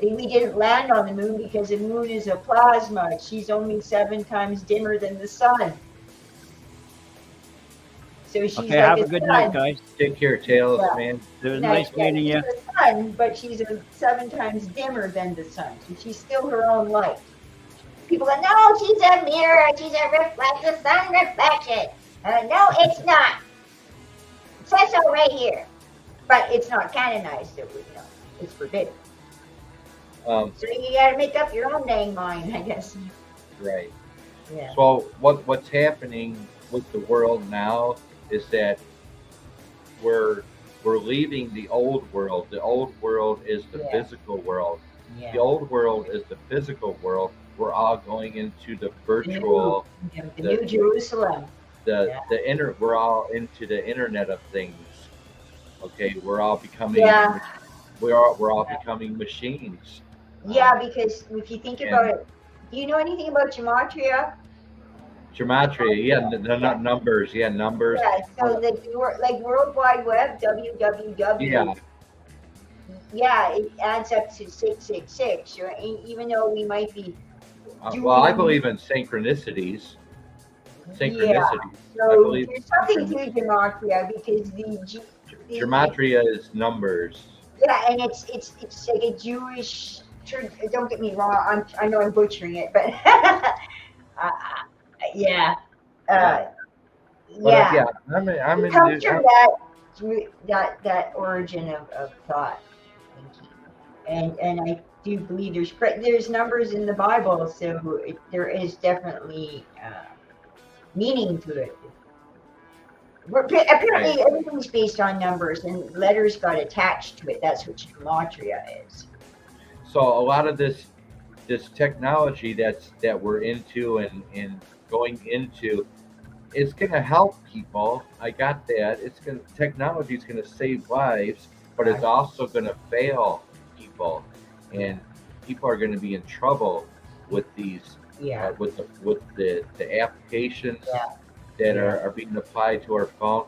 we didn't land on the moon because the moon is a plasma. She's only 7 times dimmer than the sun. So she's have a good night, guys. Take care, Tails, man. It was nice meeting you. She's the sun, but she's 7 times dimmer than the sun. So she's still her own light. People go, no, she's a mirror. She's the sun reflection. No, it's not. It says so right here. But it's not canonized, so it's forbidden. So you got to make up your own dang mind, I guess. Right. Yeah. So what's happening with the world now is that we're we're leaving the old world. The old world is the physical world. Yeah. The old world is the physical world. We're all going into the virtual, the New Jerusalem. We're all into the Internet of Things. Okay, we're all becoming we're all becoming machines. Yeah, because if you think about it, do you know anything about gematria? Gematria, the numbers, numbers. Yeah, so like World Wide Web, www. Yeah, it adds up to 666. Right? Even though we might be. Well, I believe in synchronicities. Yeah. So there's something to gematria because the gematria is numbers. Yeah, and it's like a Jewish. Don't get me wrong. I know I'm butchering it, but yeah. I'm it comes from that origin of thought thinking, and I do believe there's numbers in the Bible, so there is definitely meaning to it. Apparently, everything's based on numbers, and letters got attached to it. That's what gematria is. So a lot of this technology that we're into and going into, it's going to help people. I got that. Technology is going to save lives, but it's also going to fail people, and people are going to be in trouble with these with the applications that are being applied to our phone.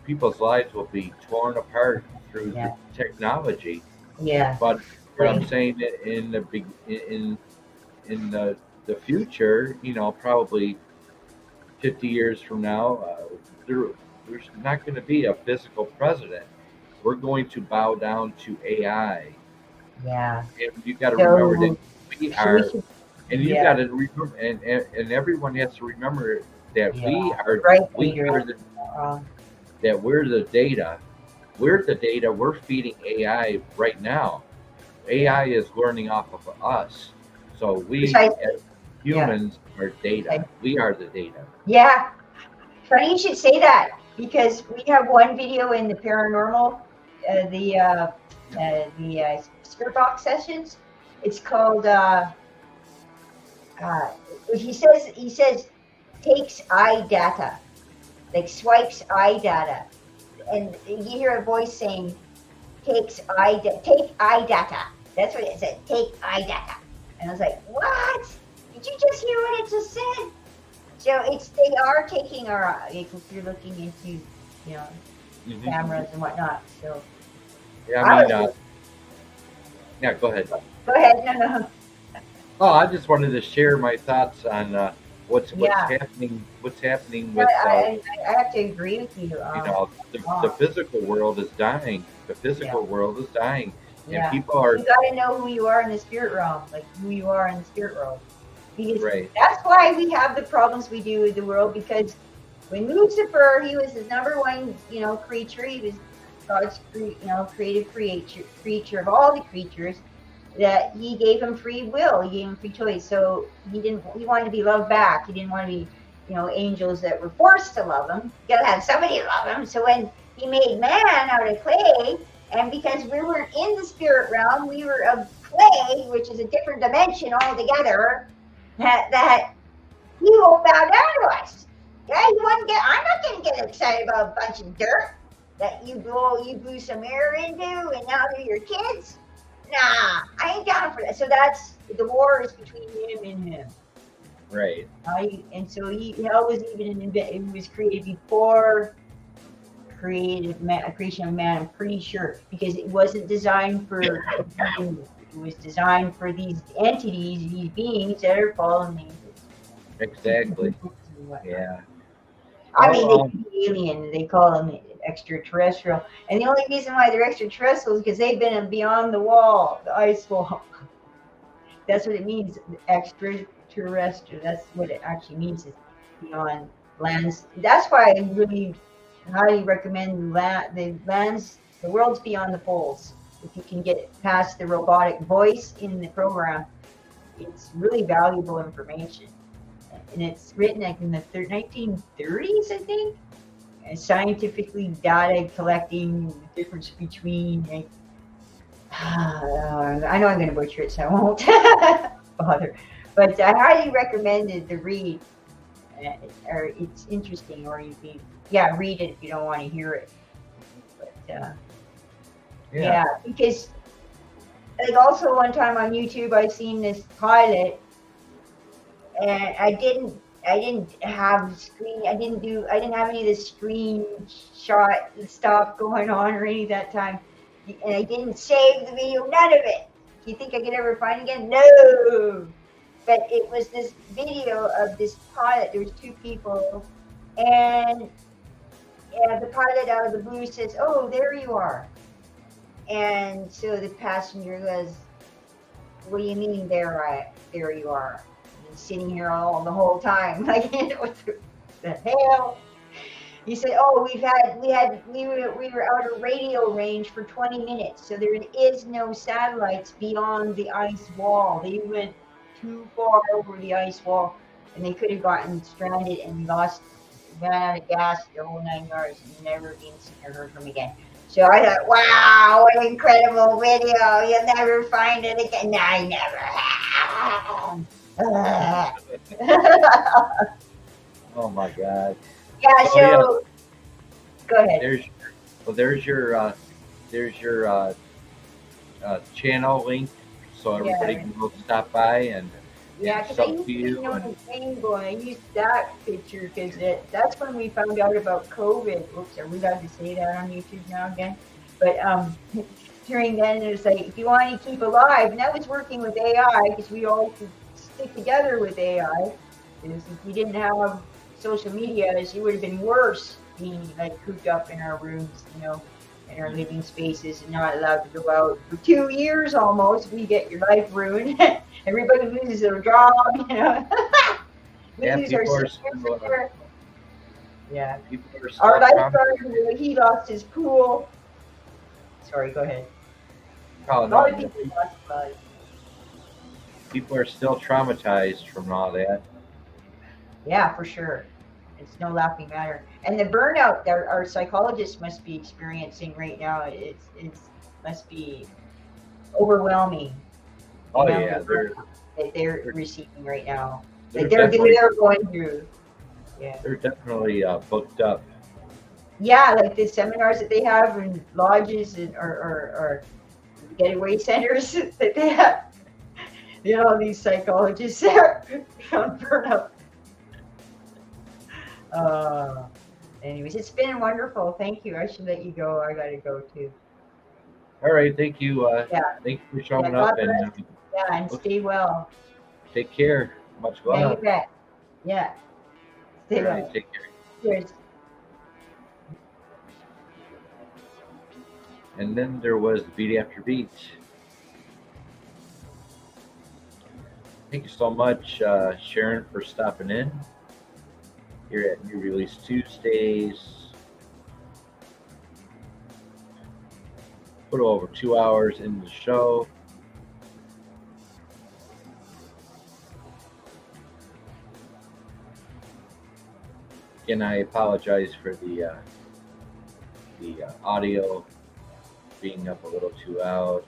People's lives will be torn apart through the technology. Yeah. But what I'm saying that in the future, probably 50 years from now, there's not going to be a physical president. We're going to bow down to AI. Yeah. And you got to remember that we are, and you got to remember, and everyone has to remember that we're the data. We're the data. We're feeding AI right now. AI is learning off of us. So we as humans are data. We are the data. Yeah. Funny you should say that, because we have one video in the paranormal, the spirit box sessions. It's called he says takes eye data, like swipes eye data, and you hear a voice saying take eye data. That's what it said. Take eye data. And I was like, what? Did you just hear what it just said? So they are taking our if you're looking into cameras and whatnot. So go ahead. Go ahead. No. Oh, I just wanted to share my thoughts on what's happening. What's happening with? I have to agree with you. The physical world is dying. The physical world is dying, and people are. You got to know who you are in the spirit realm, like who you are in the spirit world. Because that's why we have the problems we do with the world. Because when Lucifer, he was the number one, creature. He was God's, creative creature of all the creatures. That he gave him free will. He gave him free choice. So he wanted to be loved back. He didn't want to be, angels that were forced to love him. You gotta have somebody love him. So when he made man out of clay, and because we weren't in the spirit realm, we were of clay, which is a different dimension altogether. That he won't bow down to us. Yeah, I'm not gonna get excited about a bunch of dirt that you blew some air into, and now they're your kids. Nah, I ain't down for that. So that's the war is between him and him. Right. And so hell was it was created before creation of man. I'm pretty sure, because it wasn't designed for humans. It was designed for these entities, these beings that are fallen angels. Exactly. Yeah. I mean, they alien. They call them extraterrestrial, and the only reason why they're extraterrestrial is because they've been beyond the wall, the ice wall. That's what it means, extraterrestrial. That's what it actually means, is beyond lands. That's why I really highly recommend the world's beyond the poles. If you can get past the robotic voice in the program, it's really valuable information. And it's written like in the 1930s, I think. scientifically data collecting the difference between. Like, I know I'm going to butcher it, so I won't bother. But I highly recommend it to read. Or it's interesting, or you can, read it if you don't want to hear it. But yeah, because like also one time on YouTube I seen this pilot, and I didn't have screen. I didn't have any of the screenshot stuff going on or any of that time, and I didn't save the video. None of it. Do you think I could ever find it again? No. But it was this video of this pilot. There was two people, and the pilot out of the blue says, "Oh, there you are." And so the passenger goes, "What do you mean there you are? I've been sitting here all the whole time." Like, what the hell? He said, "Oh, we were out of radio range for 20 minutes, so there is no satellites beyond the ice wall. They went too far over the ice wall, and they could have gotten stranded and ran out of gas, the whole 9 yards, and never been seen or heard from again." So I thought, wow, what an incredible video. You'll never find it again. No, I never have. Oh my God. Yeah, so go ahead. There's your channel link, so everybody can go stop by and because I used to rainbow, and I used that picture because that's when we found out about COVID. Oops, are we allowed to say that on YouTube now again? But during then, it was like, if you want to keep alive, and that was working with AI, because we all could stick together with AI. Because if we didn't have social media, it would have been worse, being like cooped up in our rooms, in our living spaces, and not allowed to go out for 2 years almost. We get your life ruined. Everybody loses their job, we lose our yeah. Our lifeguard, he lost his pool. Sorry, go ahead. Oh, A lot of people lost lives. People are still traumatized from all that. Yeah, for sure. It's no laughing matter. And the burnout that our psychologists must be experiencing right now, it must be overwhelming. Oh yeah, they're receiving right now. They're going through. Yeah. They're definitely booked up. Yeah, like the seminars that they have in lodges and or getaway centers that they have. These psychologists are on burnout. Anyways, it's been wonderful. Thank you. I should let you go. I gotta go too. All right, thank you. Thank you for showing up, and stay well. Take care. Much love. Yeah, you bet. Yeah. Stay well. Right, take care. Cheers. And then there was Beat After Beat. Thank you so much, Sharon, for stopping in here at New Release Tuesdaze. A little over 2 hours into the show. Again, I apologize for the audio being up a little too loud.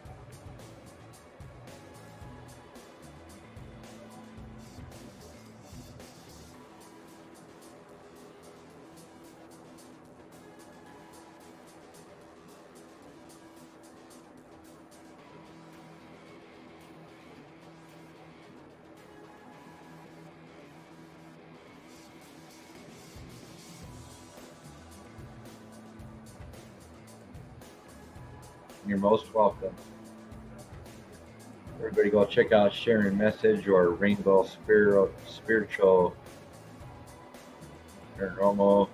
You're most welcome. Everybody go check out Sharing Message or Rainbow Spiritual Paranormal.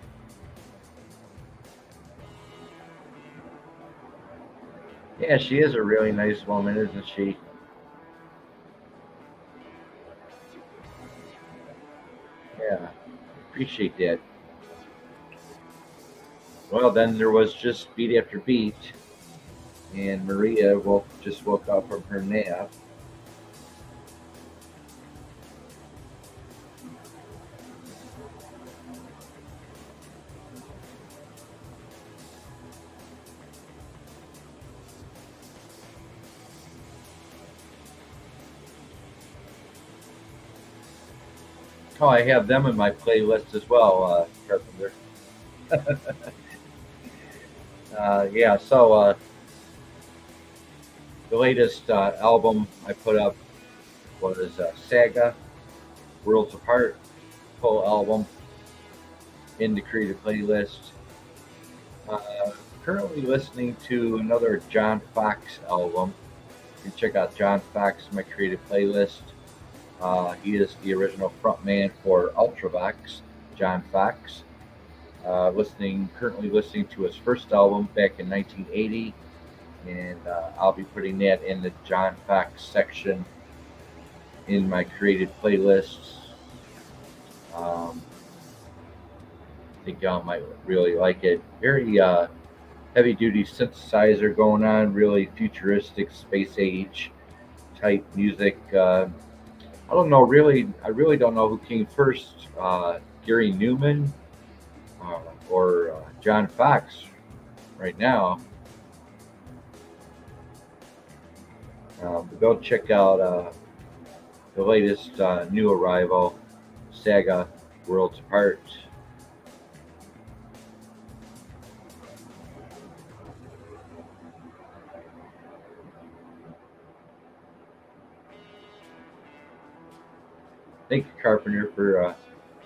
Yeah, she is a really nice woman, isn't she? Yeah, appreciate that. Well, then there was just Beat After Beat. And Maria just woke up from her nap. Oh, I have them in my playlist as well, Carpenter. Yeah, so the latest album I put up was Saga, Worlds Apart, full album in the creative playlist. Uh, Currently listening to another John Fox album. You can check out John Fox, my creative playlist. He is the original frontman for Ultravox, John Fox. Currently listening to his first album back in 1980, and I'll be putting that in the John Fox section in my created playlists. I think y'all might really like it. Very heavy duty synthesizer going on, really futuristic space age type music. I don't know, really, I really don't know who came first, Gary Newman or John Fox right now. But go check out the latest new arrival, Saga Worlds Apart. Thank you, Carpenter, for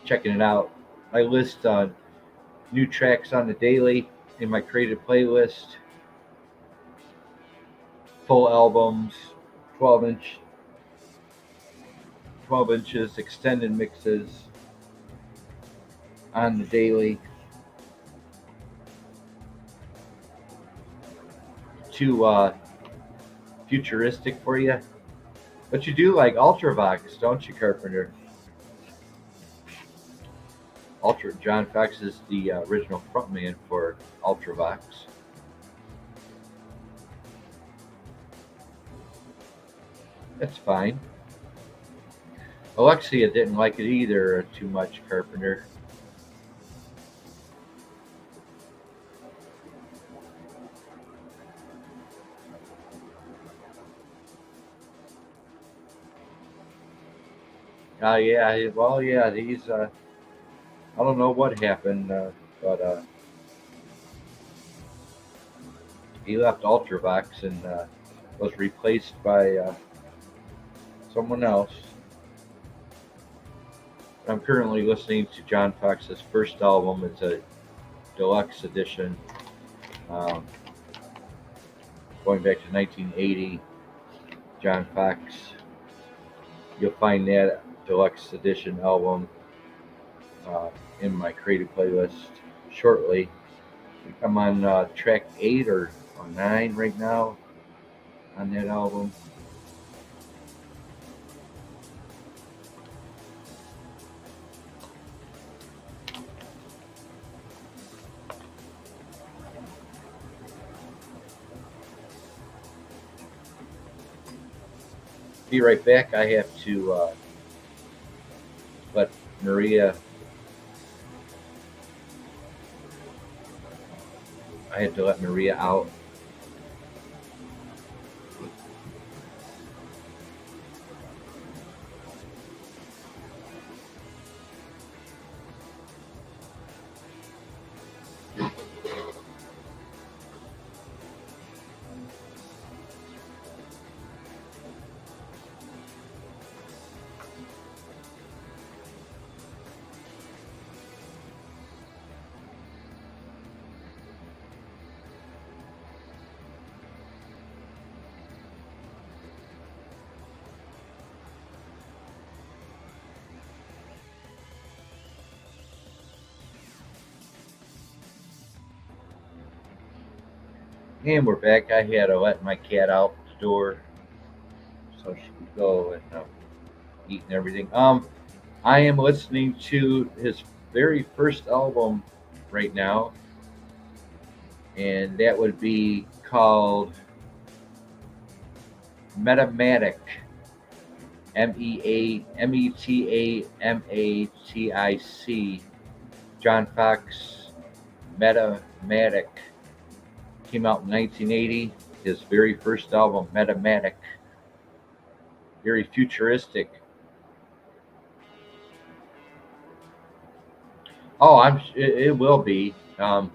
checking it out. I list new tracks on the daily in my creative playlist, full albums, 12 inches, extended mixes on the daily. Too futuristic for you. But you do like Ultravox, don't you, Carpenter? John Fox is the original frontman for Ultravox. That's fine. Alexia didn't like it either too much, Carpenter. Yeah, well, yeah, these, I don't know what happened, but he left Ultravox and was replaced by someone else. I'm currently listening to John Fox's first album. It's a deluxe edition, going back to 1980. John Fox. You'll find that deluxe edition album in my creative playlist shortly. I'm on track 8 or 9 right now on that album. Be right back. I have to let Maria. I had to let Maria out. And we're back. I had to let my cat out the door so she could go and eat and everything. I am listening to his very first album right now, and that would be called Metamatic. Metamatic. John Fox, Metamatic. Came out in 1980. His very first album, Metamatic. Very futuristic. Oh, it will be. They'll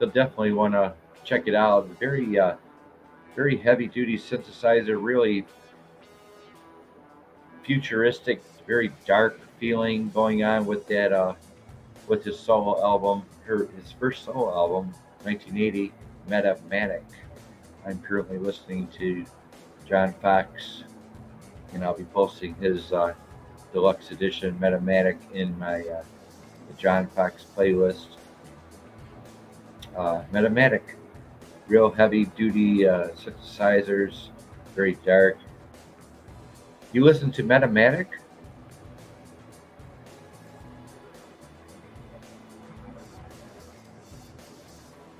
definitely want to check it out. Very heavy duty synthesizer, really futuristic, very dark feeling going on with that with his solo album, his first solo album, 1980, Metamatic. I'm currently listening to John Fox, and I'll be posting his deluxe edition Metamatic in my the John Fox playlist. Metamatic, real heavy duty synthesizers, very dark. You listen to Metamatic?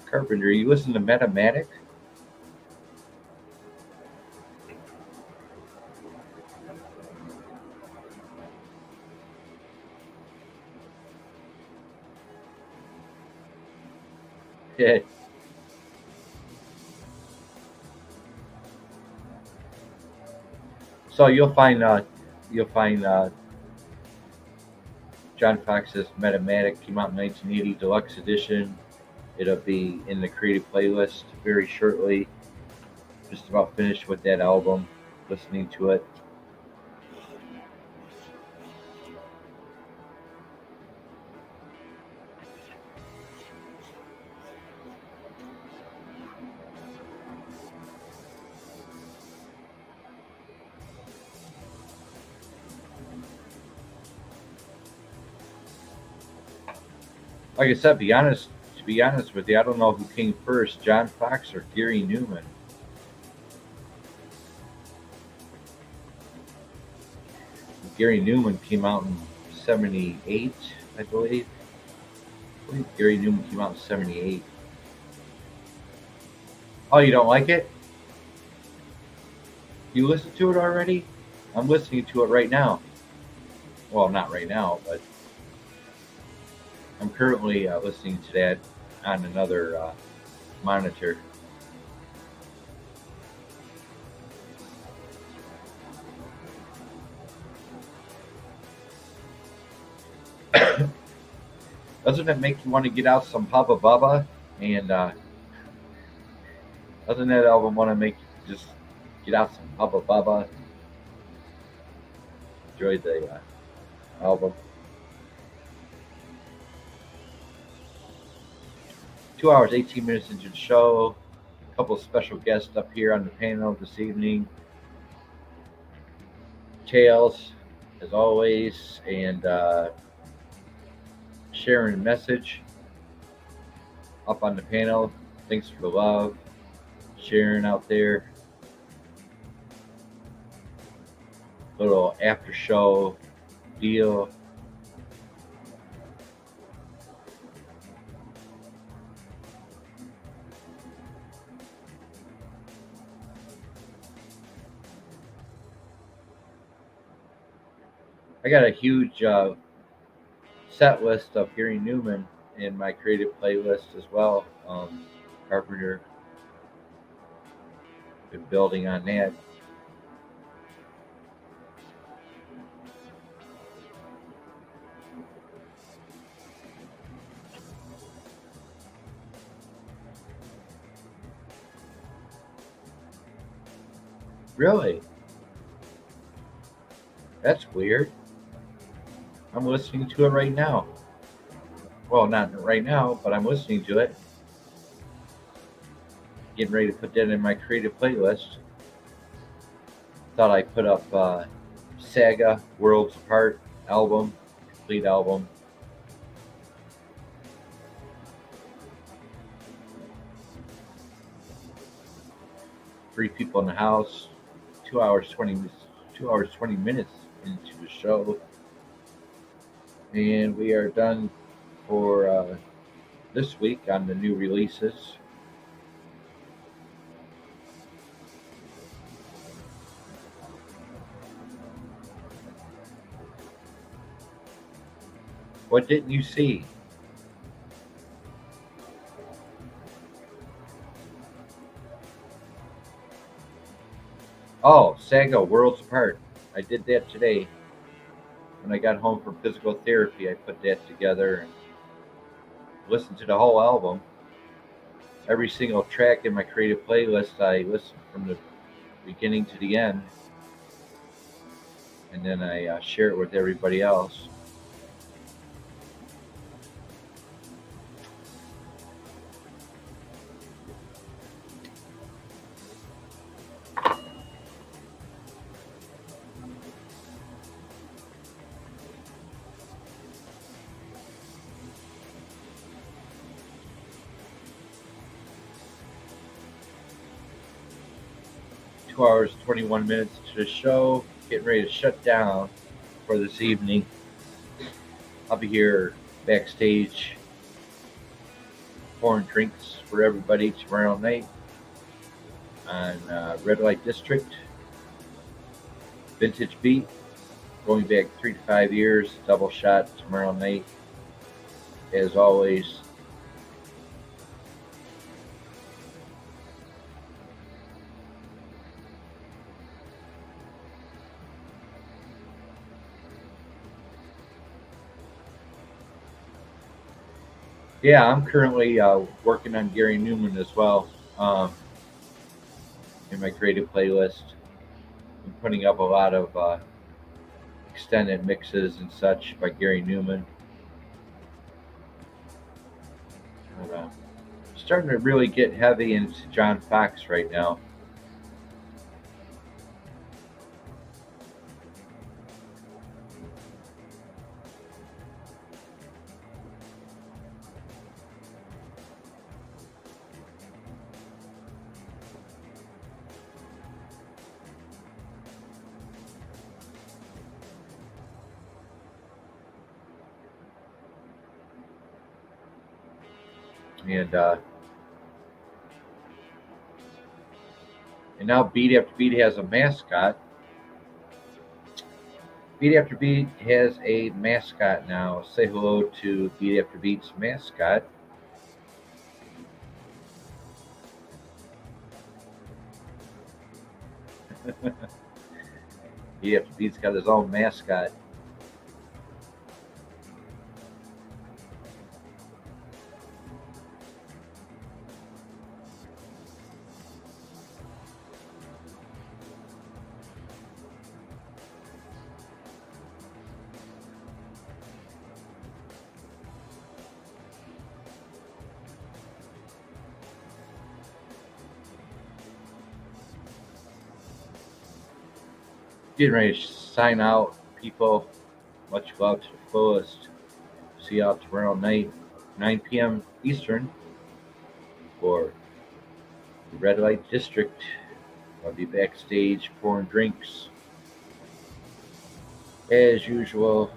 Carpenter, you listen to Metamatic? Yeah. So you'll find John Fox's Metamatic came out in 1980 deluxe edition. It'll be in the creative playlist very shortly. Just about finished with that album, listening to it. Like I said, to be honest with you, I don't know who came first, John Fox or Gary Newman. Gary Newman came out in '78, I believe. I believe Gary Newman came out in '78. Oh, you don't like it? You listened to it already? I'm listening to it right now. Well, not right now, but I'm currently listening to that on another monitor. Doesn't it make you want to get out some Hubba Bubba? And doesn't that album want to make you just get out some Hubba Bubba? Enjoy the album. 2 hours, 18 minutes into the show. A couple of special guests up here on the panel this evening. Tails, as always, and sharing a message up on the panel. Thanks for the love, sharing out there. Little after show deal. I got a huge set list of Gary Newman in my creative playlist as well. Carpenter, been building on that. Really? That's weird. I'm listening to it right now. Well, not right now, but I'm listening to it. Getting ready to put that in my creative playlist. Thought I put up Saga Worlds Apart album, complete album. Three people in the house. 2 hours 20 minutes into the show, and we are done for this week on the new releases. What didn't you see? Oh, Saga Worlds Apart. I did that today. when I got home from physical therapy, I put that together and listened to the whole album. Every single track in my creative playlist, I listen from the beginning to the end, and then I share it with everybody else. Two hours, 21 minutes to the show. Getting ready to shut down for this evening. I'll be here backstage pouring drinks for everybody tomorrow night on Red Light District. Vintage Beat, going back 3 to 5 years. Double shot tomorrow night. As always, yeah, I'm currently working on Gary Newman as well in my creative playlist. I'm putting up a lot of extended mixes and such by Gary Newman. But, starting to really get heavy into John Fox right now. And now Beat After Beat has a mascot. Beat After Beat has a mascot now. Say hello to Beat After Beat's mascot. Beat After Beat's got his own mascot. Getting ready to sign out, people. Much love to the fullest. See y'all tomorrow night, 9 p.m. Eastern, for the Red Light District. I'll be backstage pouring drinks as usual.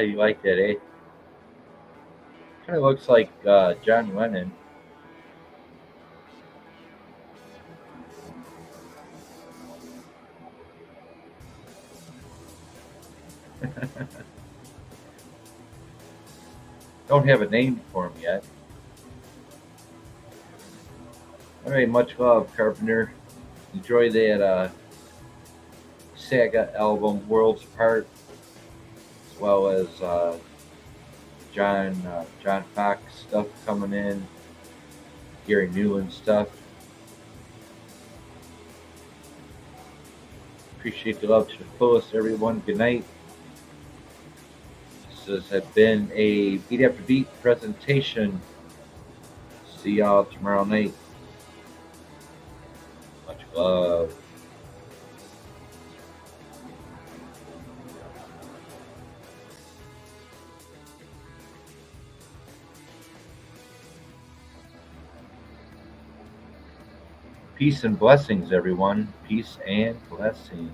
You like that, eh? Kind of looks like John Lennon. Don't have a name for him yet. All right, much love, Carpenter. Enjoy that Saga album, Worlds Apart, as well as John Fox stuff coming in, Gary Newland stuff. Appreciate the love to the fullest, everyone. Good night. This has been a Beat After Beat presentation. See y'all tomorrow night. Much love. Peace and blessings, everyone. Peace and blessings.